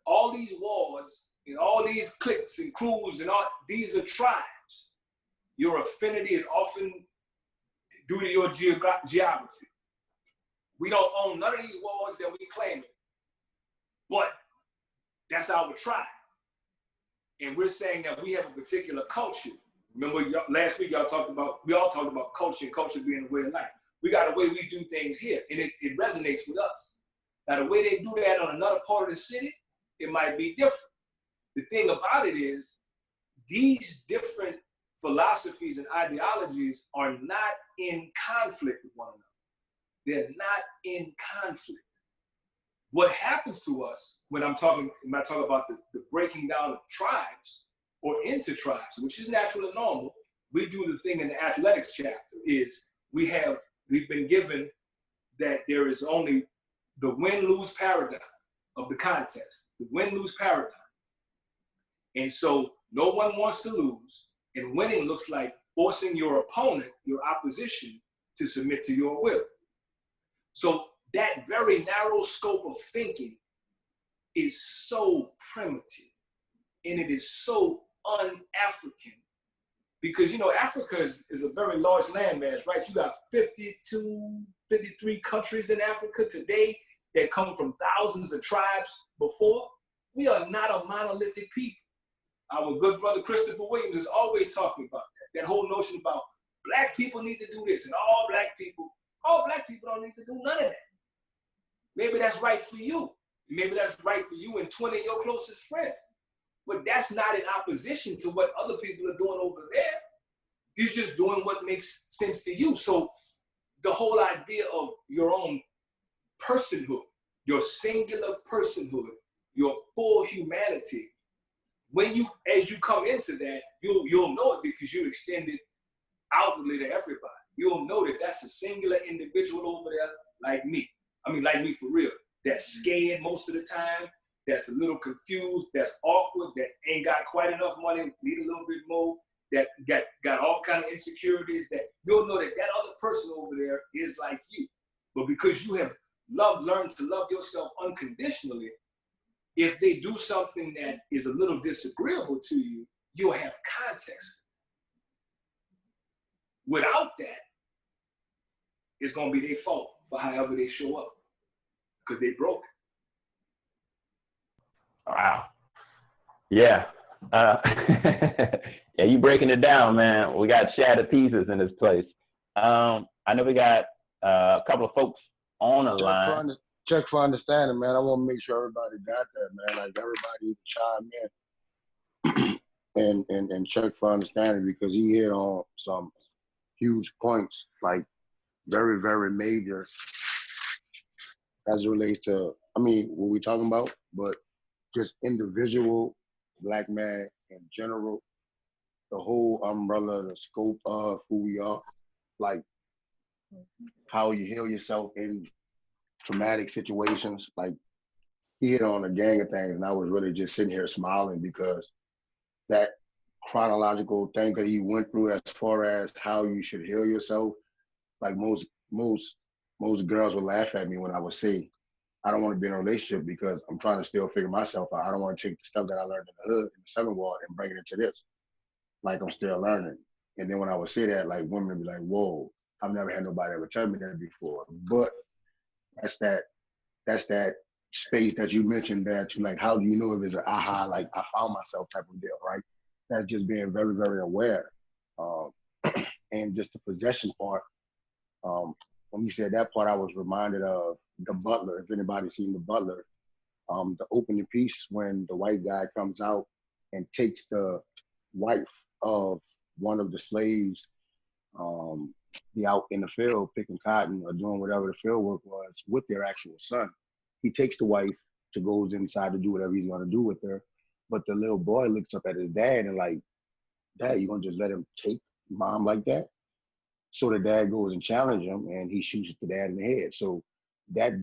all these wards and all these cliques and crews and all, these are tribes. Your affinity is often due to your geography. We don't own none of these wards that we claim it, but that's our tribe. And we're saying that we have a particular culture. Remember last week we all talked about culture and culture being a way of life. We got a way we do things here, and it resonates with us. Now, the way they do that on another part of the city, it might be different. The thing about it is, these different philosophies and ideologies are not in conflict with one another. They're not in conflict. What happens to us when I talk about the breaking down of tribes or into tribes, which is natural and normal, we do the thing in the athletics chapter is we've been given that there is only the win-lose paradigm of the contest, the win-lose paradigm. And so no one wants to lose, and winning looks like forcing your opponent, your opposition, to submit to your will. So that very narrow scope of thinking is so primitive, and it is so un-African, because, you know, Africa is a very large landmass, right? You got 52, 53 countries in Africa today that come from thousands of tribes before. We are not a monolithic people. Our good brother Christopher Williams is always talking about that whole notion about black people need to do this and all black people don't need to do none of that. Maybe that's right for you. Maybe that's right for you and 20 of your closest friends. But that's not in opposition to what other people are doing over there. You're just doing what makes sense to you. So the whole idea of your own personhood, your singular personhood, your full humanity, as you come into that, you'll know it because you extend it outwardly to everybody. You'll know that that's a singular individual over there like me. I mean, like me for real. That's scared most of the time, that's a little confused, that's awkward, that ain't got quite enough money, need a little bit more, that got all kind of insecurities, that you'll know that other person over there is like you. But because you have learned to love yourself unconditionally, if they do something that is a little disagreeable to you, you'll have context. Without that, it's going to be their fault for however they show up, because they broke. Wow. Yeah. Yeah, you breaking it down, man. We got shattered pieces in this place. I know we got a couple of folks on the line. Check for understanding, man. I want to make sure everybody got that, man. Like, everybody chime in and check for understanding, because he hit on some huge points, like very, very major as it relates to, I mean, what we talking about, but just individual black man in general, the whole umbrella, the scope of who we are, like how you heal yourself in traumatic situations. Like, he hit on a gang of things, and I was really just sitting here smiling, because that chronological thing that he went through as far as how you should heal yourself, like most girls would laugh at me when I would say, I don't want to be in a relationship because I'm trying to still figure myself out. I don't want to take the stuff that I learned in the hood, in the Seventh Ward, and bring it into this. Like, I'm still learning. And then when I would say that, like, women would be like, whoa, I've never had nobody ever tell me that before. But that's that space that you mentioned there to, like, how do you know if it's an aha, like, I found myself type of deal, right? That's just being very, very aware. And just the possession part, when you said that part, I was reminded of The Butler. If anybody's seen The Butler, the opening piece when the white guy comes out and takes the wife of one of the slaves, out in the field picking cotton or doing whatever the field work was with their actual son. He takes the wife to goes inside to do whatever he's going to do with her. But the little boy looks up at his dad and like, Dad, you going to just let him take mom like that? So the dad goes and challenges him, and he shoots the dad in the head. So that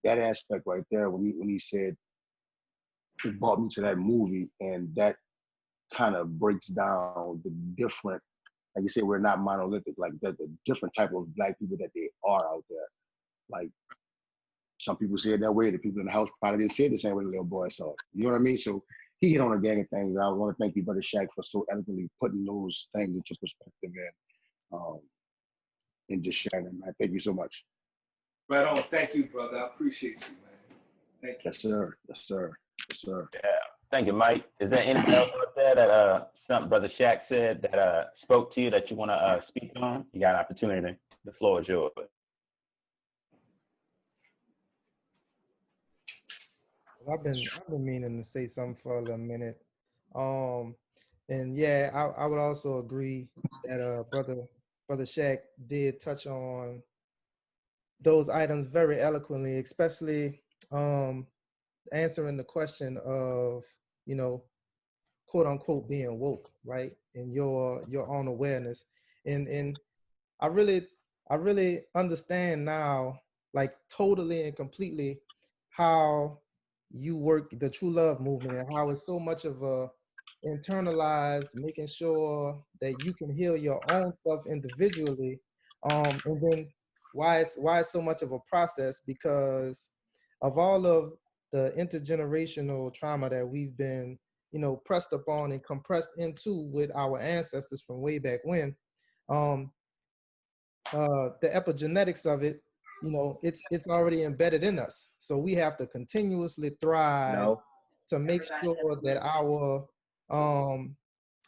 aspect right there, when he said, it brought me to that movie, and that kind of breaks down the different, like you said, we're not monolithic, like the different type of black people that they are out there. Like some people see it that way. The people in the house probably didn't see it the same way the little boy saw it. You know what I mean? So he hit on a gang of things. And I want to thank you, Brother Shaq, for so eloquently putting those things into perspective and just sharing them. Man. Thank you so much. Right on. Thank you, brother. I appreciate you, man. Thank you. Yes, sir. Yes, sir. Yes, sir. Yeah. Thank you, Mike. Is there anything else out there that something Brother Shaq said that spoke to you that you want to speak on? You got an opportunity. The floor is yours. I've been meaning to say something for a little minute. And yeah, I would also agree that brother Shaq did touch on those items very eloquently, especially answering the question of, you know, quote unquote being woke, right? And your own awareness. And I really understand now, like totally and completely, how you work the True Love movement and how it's so much of a internalized, making sure that you can heal your own self individually. And then why it's so much of a process, because of all of the intergenerational trauma that we've been, you know, pressed upon and compressed into with our ancestors from way back when. The epigenetics of it, you know, it's already embedded in us. So we have to continuously thrive to make sure that our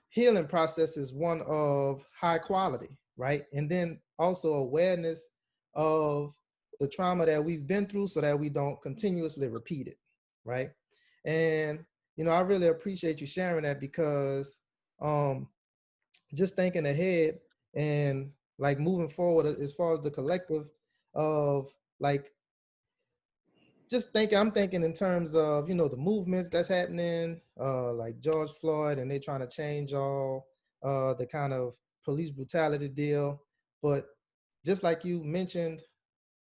healing process is one of high quality, right? And then also awareness of the trauma that we've been through so that we don't continuously repeat it, right? And, you know, I really appreciate you sharing that, because just thinking ahead and like moving forward as far as the collective of like, just thinking, I'm thinking in terms of, you know, the movements that's happening, like George Floyd, and they trying to change all the kind of police brutality deal. But just like you mentioned,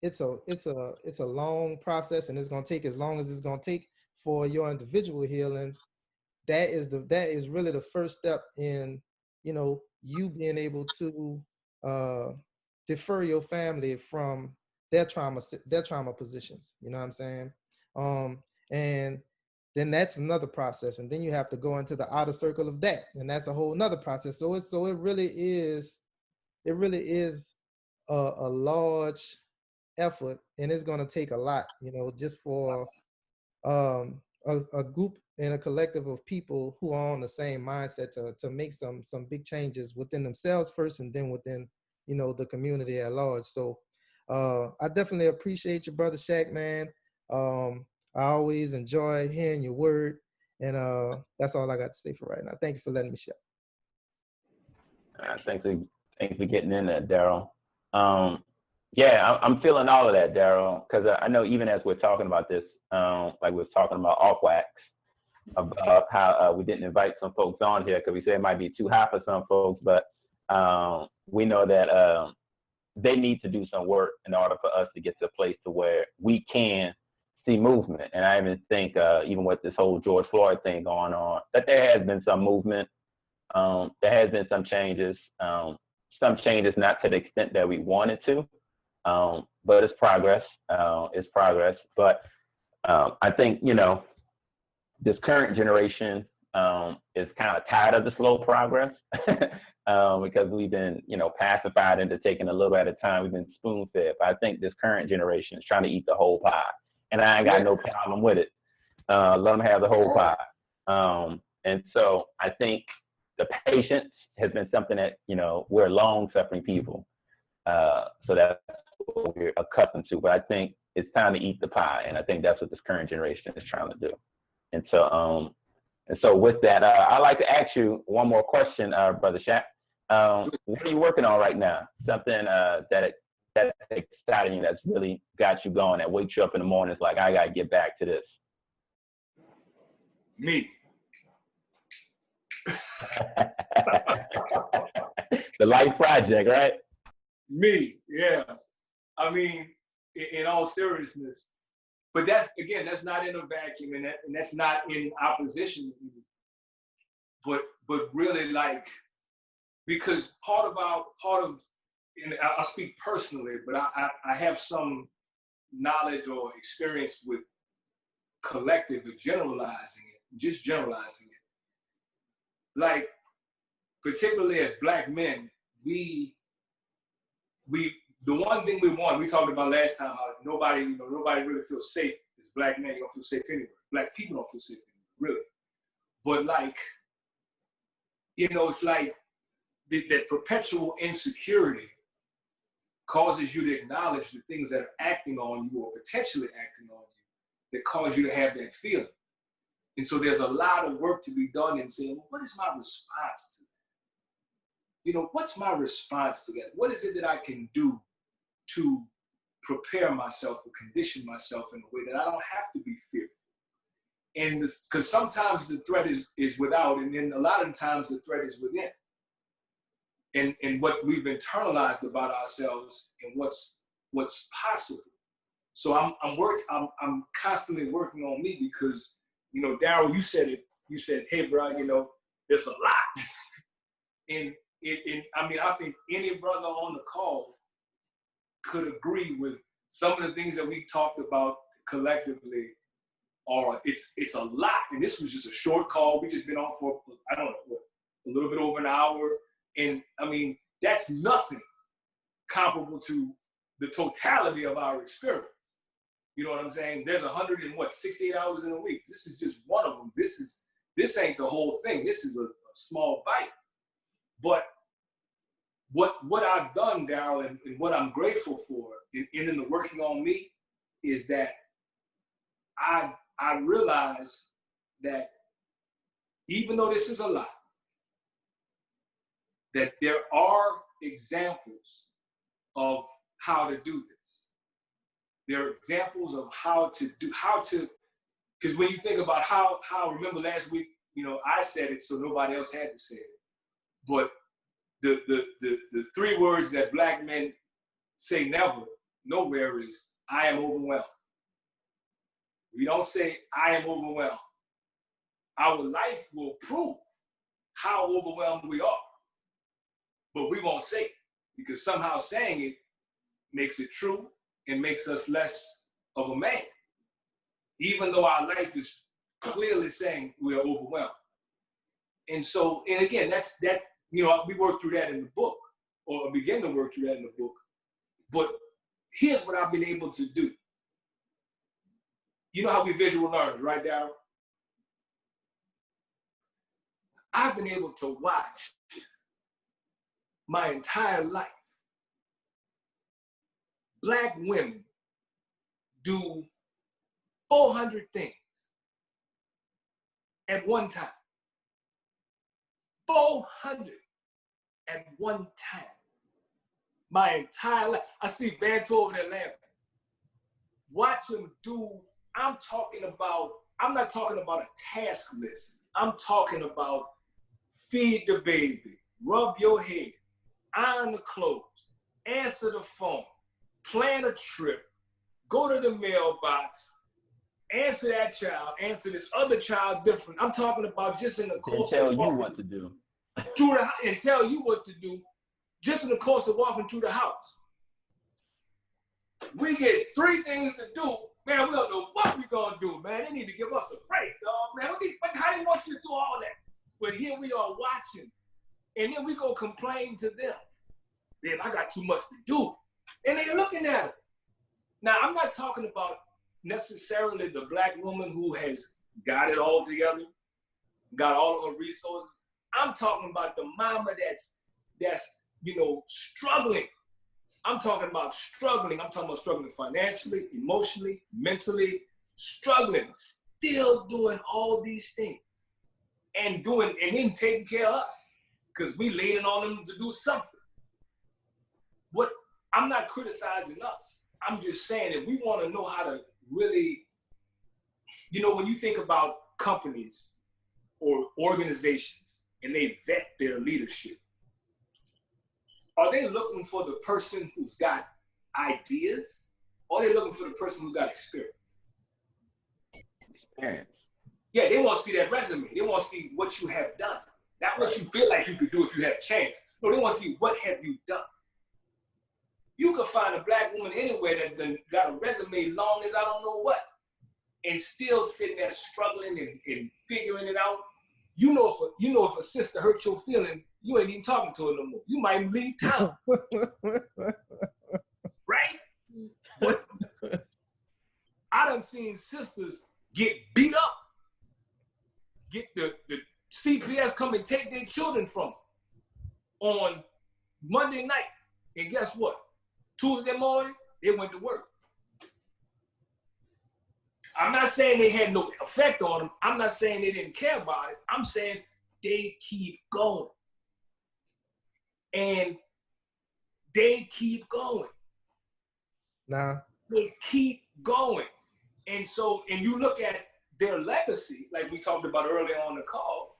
it's a long process, and it's going to take as long as it's going to take for your individual healing. That is really the first step in, you know, you being able to defer your family from their trauma positions. You know what I'm saying? And then that's another process, and then you have to go into the outer circle of that, and that's a whole nother process. So it really is a large effort, and it's going to take a lot, you know, just for a group and a collective of people who are on the same mindset to make some big changes within themselves first, and then within, you know, the community at large. So I definitely appreciate you, Brother Shaq, man. I always enjoy hearing your word, and that's all I got to say for right now. Thank you for letting me share. Thanks for getting in there, Daryl. Yeah, I'm feeling all of that, Daryl, because I know even as we're talking about this, like we were talking about Off-Wax, about how we didn't invite some folks on here because we said it might be too high for some folks, but we know that they need to do some work in order for us to get to a place to where we can see movement. And I even think, even with this whole George Floyd thing going on, that there has been some movement. There has been some changes not to the extent that we wanted to, but it's progress. It's progress. But I think, you know, this current generation is kind of tired of the slow progress because we've been, you know, pacified into taking a little at a time. We've been spoon-fed. But I think this current generation is trying to eat the whole pie. And I ain't got no problem with it. Let them have the whole pie. And so I think the patience has been something that, you know, we're long-suffering people. So that's what we're accustomed to. But I think it's time to eat the pie. And I think that's what this current generation is trying to do. And so with that, I'd like to ask you one more question, Brother Shaq. What are you working on right now? Something that's exciting, that's really got you going, that wakes you up in the morning. It's like, I got to get back to this. Me. The Life Project, right? Me, yeah. I mean, in all seriousness, but that's not in a vacuum, and that's not in opposition to you. But really, like, because part of, and I'll speak personally, but I have some knowledge or experience with collective, but generalizing it, just generalizing it. Like, particularly as Black men, the one thing we want, we talked about last time, how nobody really feels safe as Black men. You don't feel safe anywhere. Black people don't feel safe anywhere, really. But like, it's like that perpetual insecurity causes you to acknowledge the things that are acting on you or potentially acting on you that cause you to have that feeling. And so there's a lot of work to be done in saying, well, what is my response to that? What's my response to that? What is it that I can do to prepare myself or condition myself in a way that I don't have to be fearful? And because sometimes the threat is without, and then a lot of the times the threat is within. And what we've internalized about ourselves and what's possible. So I'm constantly working on me because, Daryl, you said it. You said, hey, bro, it's a lot. and I think any brother on the call could agree with some of the things that we talked about collectively. Or it's a lot. And this was just a short call. We just been on for, I don't know, a little bit over an hour. And that's nothing comparable to the totality of our experience. You know what I'm saying? There's 168 hours in a week. This is just one of them. This ain't the whole thing. This is a small bite. But what I've done, Daryl, and what I'm grateful for in the working on me is that I realize that even though this is a lot, that there are examples of how to do this. There are examples of because when you think about how, remember last week, I said it so nobody else had to say it. But the three words that Black men say nowhere is, I am overwhelmed. We don't say, I am overwhelmed. Our life will prove how overwhelmed we are. But we won't say it because somehow saying it makes it true and makes us less of a man. Even though our life is clearly saying we are overwhelmed. And so, and again, we work through that in the book, or begin to work through that in the book. But here's what I've been able to do. You know how we visual learners, right, Daryl? I've been able to watch my entire life Black women do 400 things at one time. 400 at one time. My entire life. I see Vanto over there laughing. Watch them do. I'm not talking about a task list. I'm talking about feed the baby, rub your head, iron the clothes, answer the phone, plan a trip, go to the mailbox, answer that child, answer this other child different. I'm talking about just in the course of walking. Tell you what to do. And tell you what to do just in the course of walking through the house. We get 3 things to do. Man, we don't know what we're going to do, man. They need to give us a break, dog, man. How do you want you to do all that? But here we are watching, and then we go complain to them. Man, I got too much to do. And they're looking at us. Now, I'm not talking about necessarily the Black woman who has got it all together, got all of her resources. I'm talking about the mama that's struggling. I'm talking about struggling. I'm talking about struggling financially, emotionally, mentally, struggling, still doing all these things and then taking care of us because we leaning on them to do something. I'm not criticizing us. I'm just saying that we want to know how to really, when you think about companies or organizations and they vet their leadership, are they looking for the person who's got ideas, or are they looking for the person who's got experience? Experience. Yeah, they want to see that resume. They want to see what you have done. Not what you feel like you could do if you had a chance. No, they want to see what have you done. You could find a black woman anywhere that done got a resume long as I don't know what, and still sitting there struggling and figuring it out. You know if a sister hurt your feelings, you ain't even talking to her no more. You might even leave town. Right? But I done seen sisters get beat up, get the CPS come and take their children from them on Monday night. And guess what? Tuesday morning, they went to work. I'm not saying they had no effect on them. I'm not saying they didn't care about it. I'm saying they keep going. And they keep going. Nah. They keep going. And so, and you look at their legacy, like we talked about earlier on the call,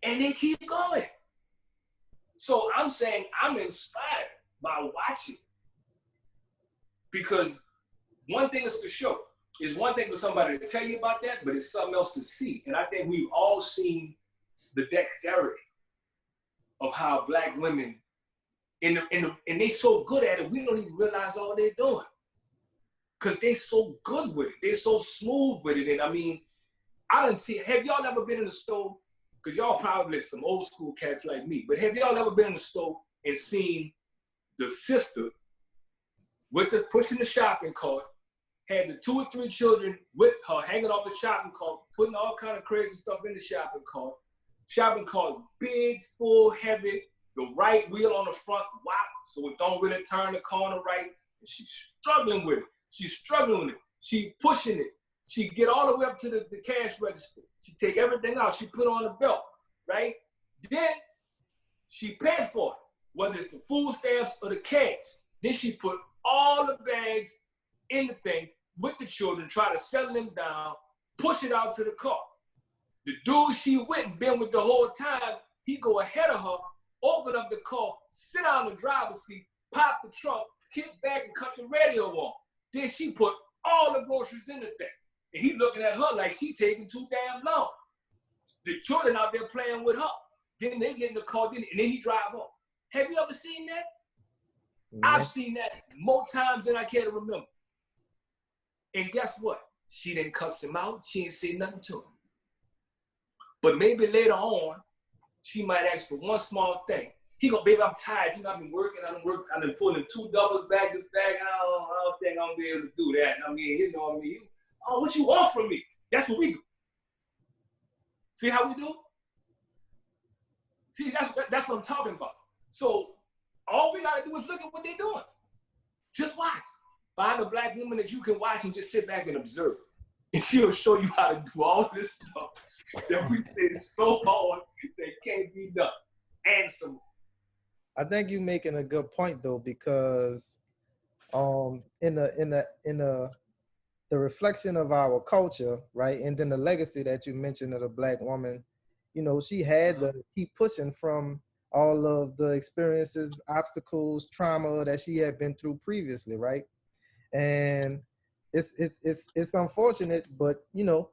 and they keep going. So I'm saying I'm inspired by watching. Because one thing is for sure, it's one thing for somebody to tell you about that, but it's something else to see. And I think we've all seen the dexterity of how black women, and they so good at it, we don't even realize all they're doing. Because they're so good with it. They're so smooth with it. And I mean, I didn't see, have y'all ever been in the store? Because y'all probably some old school cats like me, but have y'all ever been in the store and seen the sister with the pushing the shopping cart, had the 2 or 3 children with her hanging off the shopping cart, putting all kind of crazy stuff in the shopping cart. Shopping cart, big, full, heavy, the right wheel on the front, wow, so it don't really turn the corner right. And she's struggling with it. She's struggling with it. She pushing it. She get all the way up to the cash register. She take everything out. She put on the belt, right? Then she paid for it, whether it's the food stamps or the cash. Then she put all the bags in the thing with the children, try to settle them down, push it out to the car. The dude she with and been with the whole time, he go ahead of her, open up the car, sit down in the driver's seat, pop the trunk, kick back and cut the radio on. Then she put all the groceries in the thing. And he looking at her like she taking too damn long. The children out there playing with her. Then they get in the car, and then he drive off. Have you ever seen that? I've seen that more times than I care to remember. And guess what? She didn't cuss him out. She didn't say nothing to him. But maybe later on, she might ask for one small thing. He go, baby, I'm tired. You know, I've been working. I've been pulling 2 doubles back to back. I don't think I'm gonna be able to do that. I mean, you know what I mean? Oh, what you want from me? That's what we do. See how we do? See, that's what I'm talking about. So all we gotta do is look at what they're doing. Just watch. Find a black woman that you can watch and just sit back and observe. And she'll show you how to do all this stuff that we say is so hard that can't be done. And some. I think you're making a good point though, because in the reflection of our culture, right, and then the legacy that you mentioned of the black woman, you know, she had to keep pushing from all of the experiences, obstacles, trauma that she had been through previously, right? And it's unfortunate, but you know,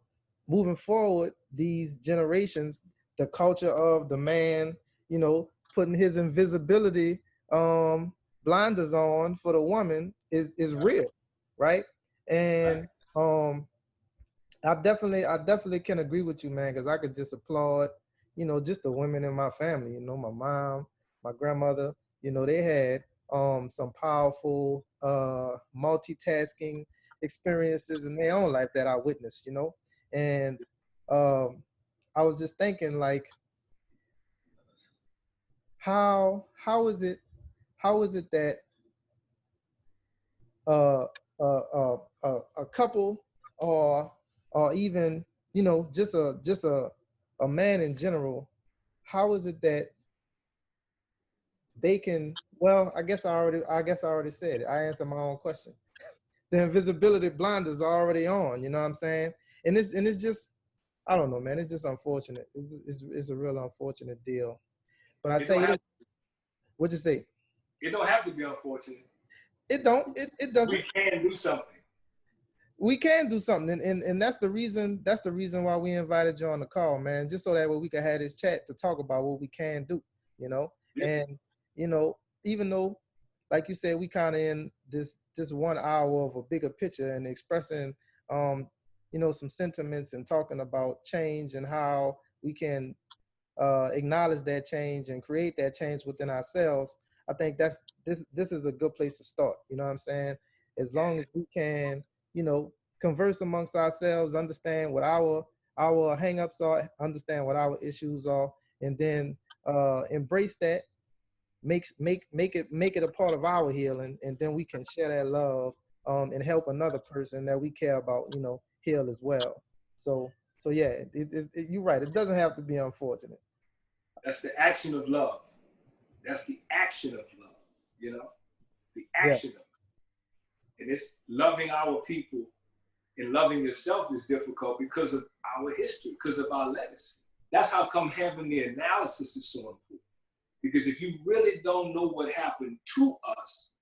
moving forward, these generations, the culture of the man, you know, putting his invisibility blinders on for the woman is real, right? And I definitely can agree with you, man, because I could just applaud, you know, just the women in my family. You know, my mom, my grandmother, you know, they had some powerful multitasking experiences in their own life that I witnessed, you know. And I was just thinking, like, how is it that a couple or even, you know, just a man in general, how is it that they can, well, I guess I already said it. I answered my own question. The invisibility blinders are already on, you know what I'm saying? And it's just, I don't know, man, it's just unfortunate. It's a real unfortunate deal. But I tell you this, what'd you say? It don't have to be unfortunate. It doesn't. We can do something. We can do something, and that's the reason why we invited you on the call, man, just so that way we can have this chat to talk about what we can do, you know. Yeah. And you know, even though like you said, we kind of in this 1 hour of a bigger picture and expressing, you know, some sentiments and talking about change and how we can acknowledge that change and create that change within ourselves. I think that's this is a good place to start. You know what I'm saying? As long as we can, you know, converse amongst ourselves, understand what our hangups are, understand what our issues are, and then embrace that, make it a part of our healing, and then we can share that love, and help another person that we care about, you know, heal as well. So yeah, you're right. It doesn't have to be unfortunate. That's the action of love. That's the action of love, you know, the Yeah. action of it. And it's loving our people and loving yourself is difficult because of our history, because of our legacy. That's how come having the analysis is so important. Because if you really don't know what happened to us,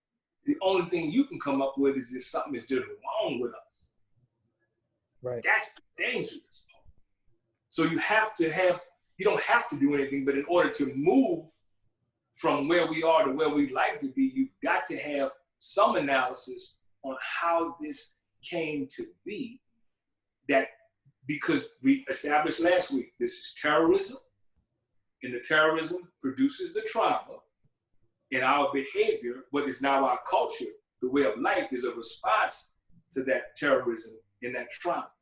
the only thing you can come up with is just something that's just wrong with us. Right. That's dangerous. So you don't have to do anything, but in order to move from where we are to where we'd like to be, you've got to have some analysis on how this came to be. That because we established last week, this is terrorism, and the terrorism produces the trauma, and our behavior, what is now our culture, the way of life, is a response to that terrorism and that trauma.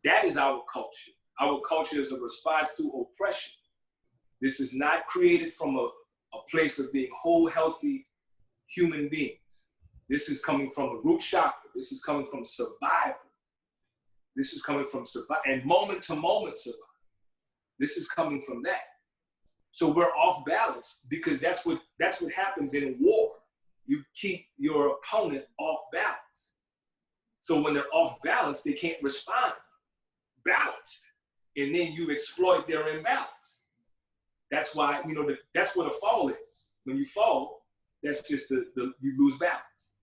That is our culture. Our culture is a response to oppression. This is not created from a place of being whole, healthy human beings. This is coming from a root chakra. This is coming from survival. This is coming from survival and moment to moment survival. This is coming from that. So we're off balance because that's what happens in war. You keep your opponent off balance. So when they're off balance, they can't respond balanced. And then you exploit their imbalance. That's why, you know, that's what a fall is. When you fall, that's just you lose balance.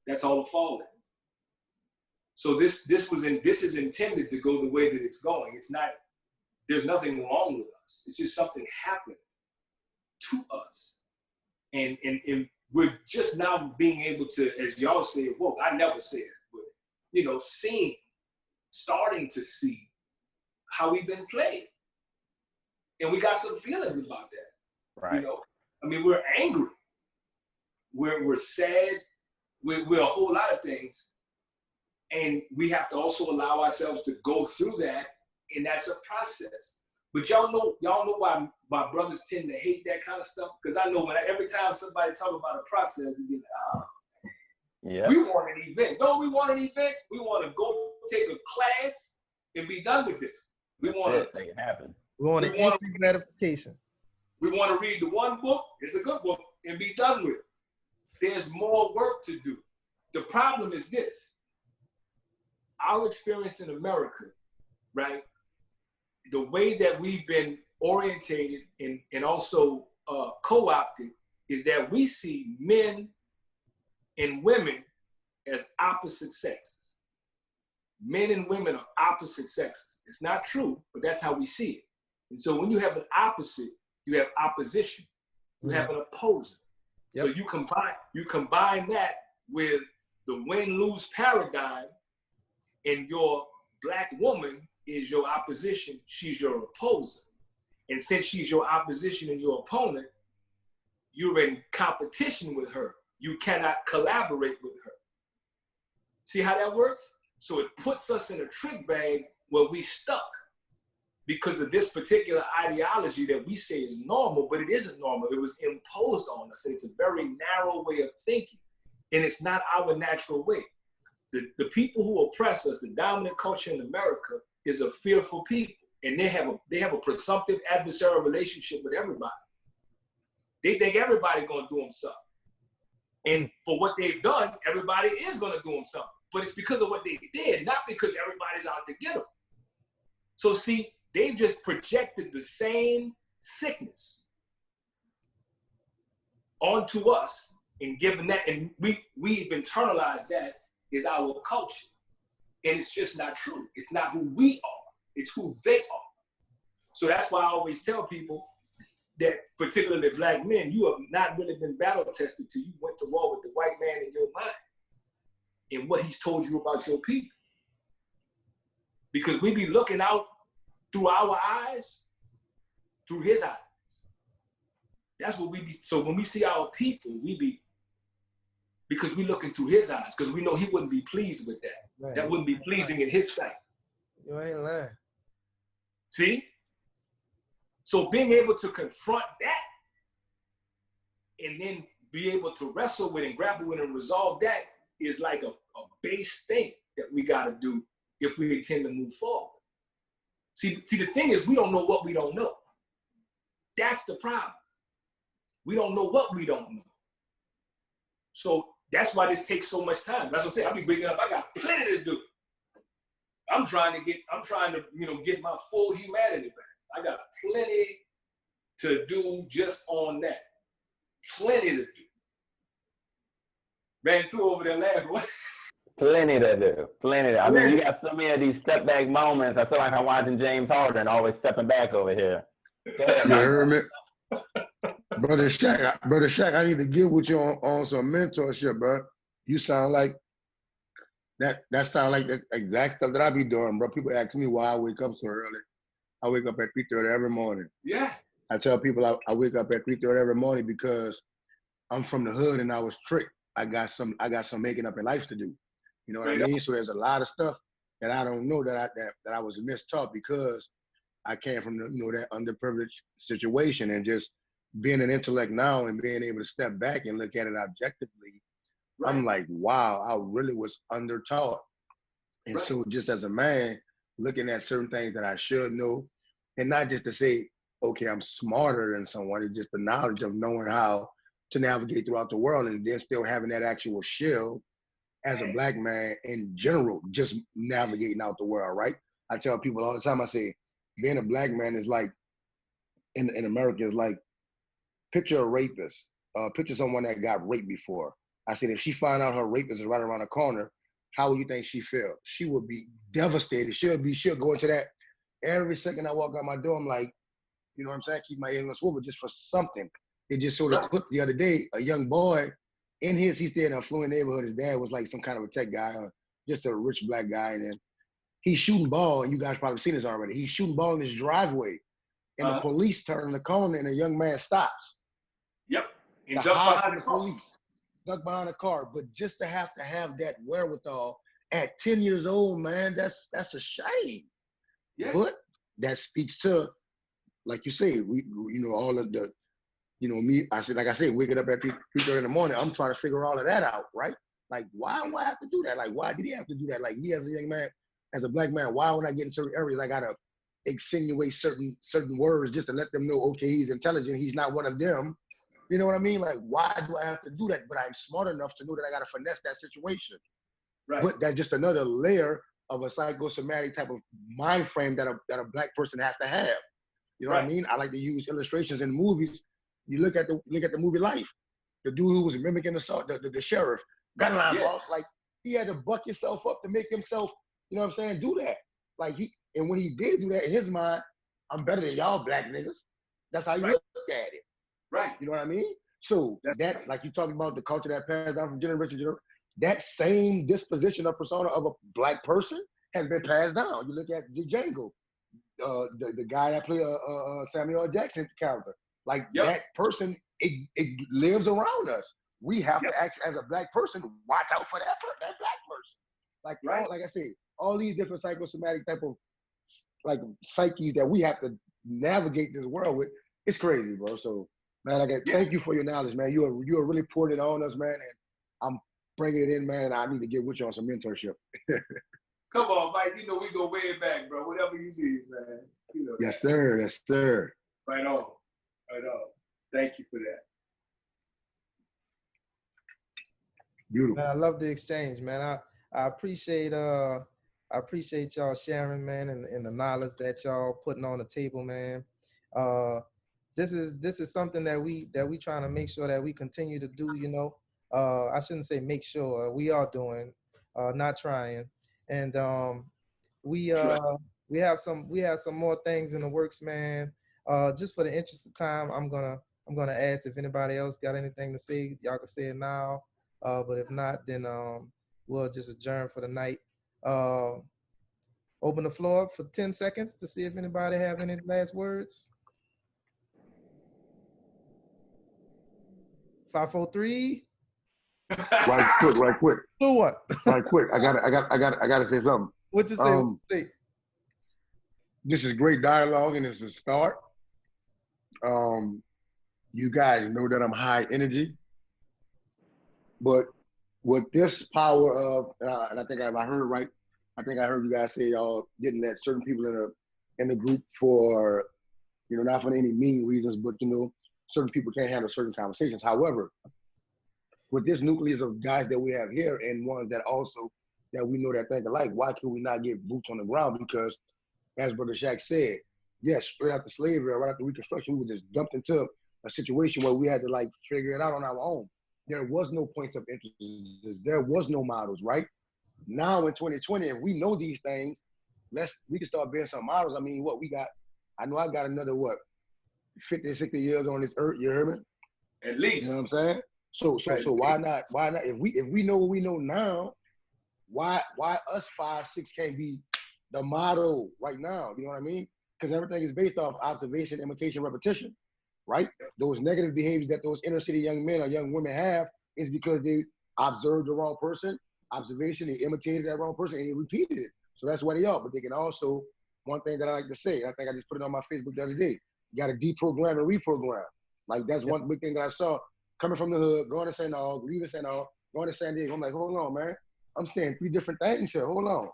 That's all a fall is. So this is intended to go the way that it's going. It's not, there's nothing wrong with us. It's just something happened to us. And we're just now being able to, as y'all say, woke. I never say it, but, you know, starting to see how we've been played. And we got some feelings about that. Right. You know, I mean, we're angry. We're sad. We're a whole lot of things. And we have to also allow ourselves to go through that. And that's a process. But y'all know why my brothers tend to hate that kind of stuff? Because I know every time somebody talk about a process, it'd be like, oh, yeah, we want an event. Don't we want an event? We want to go take a class and be done with this. We want to make it happen. We want an instant gratification. We want to read the one book, it's a good book, and be done with it. There's more work to do. The problem is this. Our experience in America, right? The way that we've been orientated and also co-opted is that we see men and women as opposite sexes. Men and women are opposite sexes. It's not true, but that's how we see it. And so when you have an opposite, you have opposition. You have an opposer. Yep. So you combine that with the win-lose paradigm, and your Black woman is your opposition, she's your opposer. And since she's your opposition and your opponent, you're in competition with her. You cannot collaborate with her. See how that works? So it puts us in a trick bag where we stuck because of this particular ideology that we say is normal, but it isn't normal. It was imposed on us. And it's a very narrow way of thinking. And it's not our natural way. The people who oppress us, the dominant culture in America, is a fearful people. And they have a presumptive adversarial relationship with everybody. They think everybody's gonna do them something. And for what they've done, everybody is gonna do them something. But it's because of what they did, not because everybody's out to get them. So see, they've just projected the same sickness onto us and given that, and we've internalized that is our culture. And it's just not true. It's not who we are, it's who they are. So that's why I always tell people that particularly black men, you have not really been battle tested till you went to war with the white man in your mind and what he's told you about your people. Because we be looking out through our eyes, through his eyes. That's what we be. So when we see our people, we be, because we looking through his eyes, because we know he wouldn't be pleased with that. Man, that wouldn't be pleasing in his sight. You ain't lying. See? So being able to confront that and then be able to wrestle with and grapple with and resolve that is like a base thing that we got to do if we intend to move forward. See, the thing is, we don't know what we don't know. That's the problem. We don't know what we don't know. So that's why this takes so much time. That's what I'm saying. I'll be waking up. I got plenty to do. I'm trying to, get my full humanity back. I got plenty to do just on that. Plenty to do. Man, two over there laughing. What? Plenty to do. Plenty. I mean, you got so many of these step back moments. I feel like I'm watching James Harden always stepping back over here. Go ahead, you heard me? Brother Shaq, I need to get with you on some mentorship, bro. You sound like that sound like the exact stuff that I be doing, bro. People ask me why I wake up so early. I wake up at 3:30 every morning. Yeah. I tell people I wake up at 3:30 every morning because I'm from the hood and I was tricked. I got some making up in life to do. You know what I mean? So there's a lot of stuff that I don't know that I was mistaught because I came from that underprivileged situation, and just being an intellect now and being able to step back and look at it objectively, right. I'm like, wow, I really was undertaught. And right. So just as a man, looking at certain things that I should know, and not just to say, okay, I'm smarter than someone, it's just the knowledge of knowing how to navigate throughout the world, and then still having that actual shield as a black man in general, just navigating out the world, right? I tell people all the time, I say, being a black man is like, in America, is like, picture a rapist, picture someone that got raped before. I said, if she find out her rapist is right around the corner, how would you think she feel? She would be devastated. She'll go into that. Every second I walk out my door, I'm like, you know what I'm saying? Keep my head on the swivel just for something. It just sort of put the other day, a young boy, he stayed in an affluent neighborhood. His dad was like some kind of a tech guy, or just a rich black guy. And then he's shooting ball, and you guys probably seen this already. He's shooting ball in his driveway, and the police turn the corner, and a young man stops. Yep. And duck behind the police. Stuck behind a car. But just to have that wherewithal at 10 years old, man, that's a shame. Yeah. But that speaks to, like you say, we all of the, me, I said, waking up at 3:30 in the morning, I'm trying to figure all of that out, right? Like, why do I have to do that? Like, why did he have to do that? Like, me as a young man, as a black man, why would I get in certain areas? I gotta insinuate certain words just to let them know, okay, he's intelligent, he's not one of them. You know what I mean? Like, why do I have to do that? But I'm smart enough to know that I gotta finesse that situation. Right. But that's just another layer of a psychosomatic type of mind frame that a black person has to have. You know what I mean? I like to use illustrations in movies. You look at the movie Life. The dude who was mimicking the sheriff, gun line boss, like he had to buck himself up to make himself, you know what I'm saying, do that. Like and when he did do that, in his mind, I'm better than y'all black niggas. That's how he looked at it. Right. You know what I mean? So that, like you talking about the culture that passed down from generation to generation, that same disposition of persona of a black person has been passed down. You look at the Django, the guy that played Samuel L. Jackson character. Like that person, it lives around us. We have to act as a black person, watch out for that black person. Like like I said, all these different psychosomatic type of like psyches that we have to navigate this world with. It's crazy, bro. So man, thank you for your knowledge, man. You are really pouring it on us, man. And I'm bringing it in, man. And I need to get with you on some mentorship. Come on, Mike. We go way back, bro. Whatever you need, man. Yes, sir. Yes, sir. Right on. Right on. Thank you for that. Beautiful. Man, I love the exchange, man. I appreciate y'all sharing, man, and the knowledge that y'all putting on the table, man. This is something that we trying to make sure that we continue to do, I shouldn't say make sure, we are doing, not trying. And we have some more things in the works, man. Just for the interest of time, I'm gonna ask if anybody else got anything to say. Y'all can say it now. But if not, then we'll just adjourn for the night. Open the floor up for 10 seconds to see if anybody have any last words. 5, 4, 3. Right quick. Do what? Right quick. I gotta say something. What you say? What you say? This is great dialogue and it's a start. You guys know that I'm high energy, but with this power of, and I think if I heard it right, I think I heard you guys say y'all didn't let certain people in the group for, not for any mean reasons, but certain people can't handle certain conversations. However, with this nucleus of guys that we have here and ones that we know that think alike, why can we not get boots on the ground? Because as Brother Shaq said, yes, straight after slavery, right after Reconstruction, we were just dumped into a situation where we had to figure it out on our own. There was no points of interest. There was no models, right? Now in 2020, if we know these things, we can start being some models. I mean, I know I got another 50, 60 years on this earth, you hear me? At least. You know what I'm saying? So why not? If we know what we know now, why us 5, 6 can't be the model right now? You know what I mean? Because everything is based off observation, imitation, repetition, right? Those negative behaviors that those inner city young men or young women have is because they observed the wrong person, observation, they imitated that wrong person, and they repeated it. So that's what they are. But they can also, one thing that I like to say, I think I just put it on my Facebook the other day, you got to deprogram and reprogram. That's one big thing that I saw coming from the hood, going to St. Aug, leaving St. Aug, going to San Diego. I'm like, hold on, man. I'm saying 3 different things here. Hold on.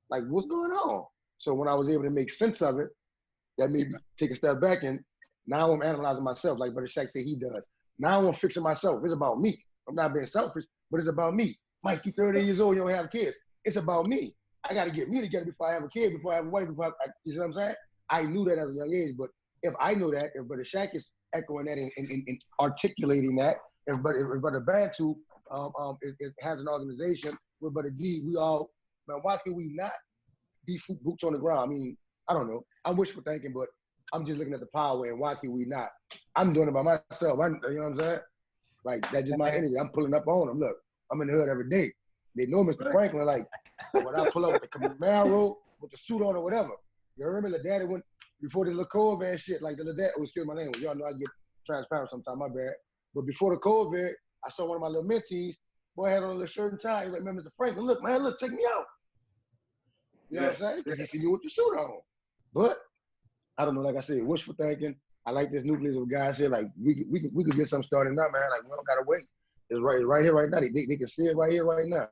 What's going on? So when I was able to make sense of it, that made me take a step back, and now I'm analyzing myself, like Brother Shaq said he does. Now I'm fixing myself. It's about me. I'm not being selfish, but it's about me. Mike, you're 30 years old, you don't have kids. It's about me. I got to get me together before I have a kid, before I have a wife, you see what I'm saying? I knew that as a young age, but if I know that, if Brother Shaq is echoing that and articulating that, if Brother Bantu has an organization with Brother D, we all, man, why can we not be boots on the ground? I mean, I don't know. I'm wishful thinking, but I'm just looking at the power and why can we not? I'm doing it by myself. You know what I'm saying? That's just my energy. I'm pulling up on them. Look, I'm in the hood every day. They know Mr. Franklin, when I pull up with the Camaro, with the suit on or whatever. You remember the daddy went, before the little COVID and shit, the dad, excuse my name, y'all know I get transparent sometimes, my bad. But before the COVID, I saw one of my little mentees, boy had on a little shirt and tie. He's like, man, Mr. Franklin, look, man, check me out. You know what I'm saying? Because he see me with the suit on. But I don't know, like I said, wishful thinking. I like this nucleus of guys here. We could get something started now, man. We don't gotta wait. It's right here, right now. They can see it right here, right now.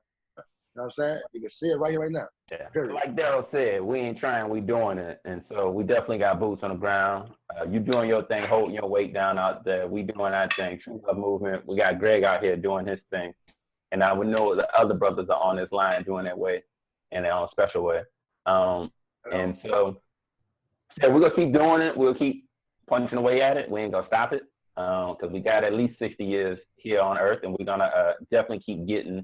You know what I'm saying? You can see it right here, right now. Yeah. Like Daryl said, we ain't trying, we doing it. And so we definitely got boots on the ground. You doing your thing, holding your weight down out there. We doing our thing. True Love Movement. We got Greg out here doing his thing. And I would know the other brothers are on this line doing that way in their own special way. And so we're going to keep doing it. We'll keep punching away at it. We ain't going to stop it because we got at least 60 years here on Earth. And we're going to definitely keep getting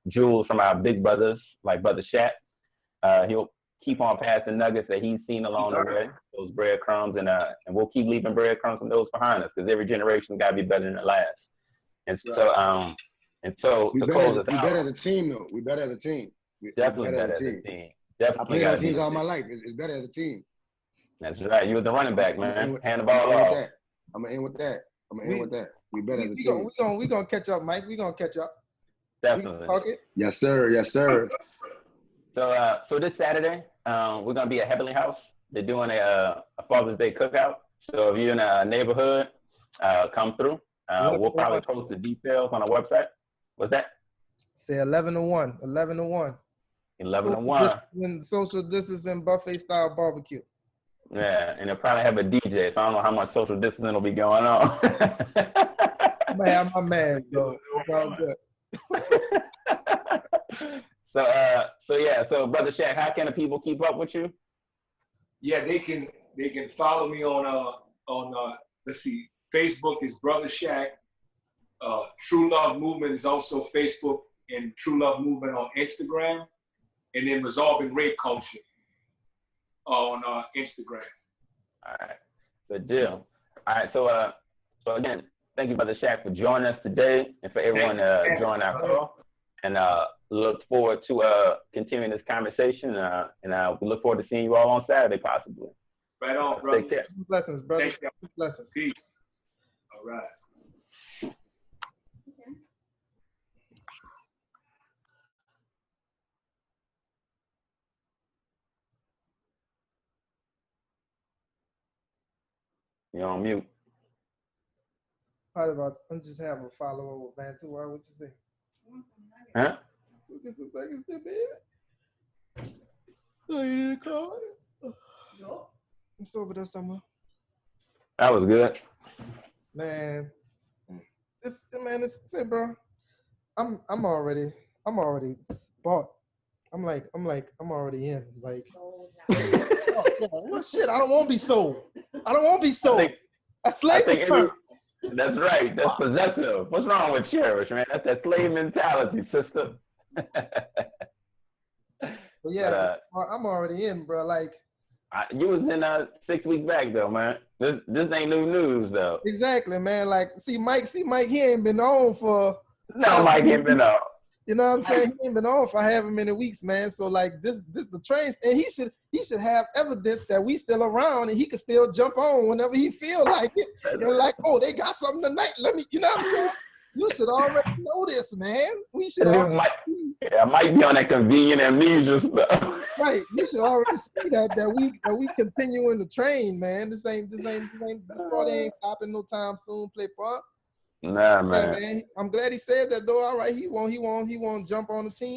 jewels from our big brothers, like Brother Shaq. He'll keep on passing nuggets that he's seen along the way, those breadcrumbs, and we'll keep leaving breadcrumbs from those behind us because every generation got to be better than the last. And so, we to close us out, we better as a team, though. We better as a team. Definitely better as a team. I played on teams all my life. It's better as a team. That's right. You were the running back, man. Hand the ball off. I'm gonna end with that. We better as a team. We're gonna catch up, Mike. We're gonna catch up. Definitely. Yes, sir. Yes, sir. So this Saturday, we're gonna be at Heavenly House. They're doing a Father's Day cookout. So if you're in a neighborhood, come through. We'll probably post the details on our website. What's that? Say 11 to 1. 11 to 1. 11 to 1. Social distancing buffet style barbecue. Yeah, and they'll probably have a DJ, so I don't know how much social distancing will be going on. Man, my man, though. It's all good. So Brother Shaq, how can the people keep up with you? Yeah, they can follow me on let's see, Facebook is Brother Shaq. True Love Movement is also Facebook, and True Love Movement on Instagram, and then Resolving Rape Culture on Instagram. All right. Good deal. All right, so again, thank you, Brother Shaq, for joining us today, and for everyone joining our call. And look forward to continuing this conversation. And we look forward to seeing you all on Saturday, possibly. Right on, brother. Take care. Blessings, brother. Take care. Blessings. Peace. All right. You're on mute. Probably about, I'm just having a follow-up with Bantu. What you say? Huh? We get some nuggets there, baby. Oh, you didn't call it? No. I'm still over there somewhere. That was good. Man, say, bro, I'm already bought. I'm already in. Like, oh, yeah, well, shit, I don't want to be sold. I don't want to be sold. That's slavery. That's right. That's possessive. What's wrong with Cherish, man? That's that slave mentality, sister. But yeah, I'm already in, bro. Like, you was in 6 weeks back though, man. This ain't new news though. Exactly, man. Like, see Mike, he ain't been on for. No, Mike ain't been on. You know what I'm saying? He ain't been on for however many weeks, man. So like this the trains, and he should have evidence that we still around, and he could still jump on whenever he feel like it. And like, oh, they got something tonight. Let me, you know what I'm saying? You should already know this, man. We should Mike be on that convenient amnesia stuff. Right. You should already see that we continuing the train, man. This party ain't stopping no time soon. Play part. Nah, man. Yeah, man. I'm glad he said that though. All right, he won't jump on the team.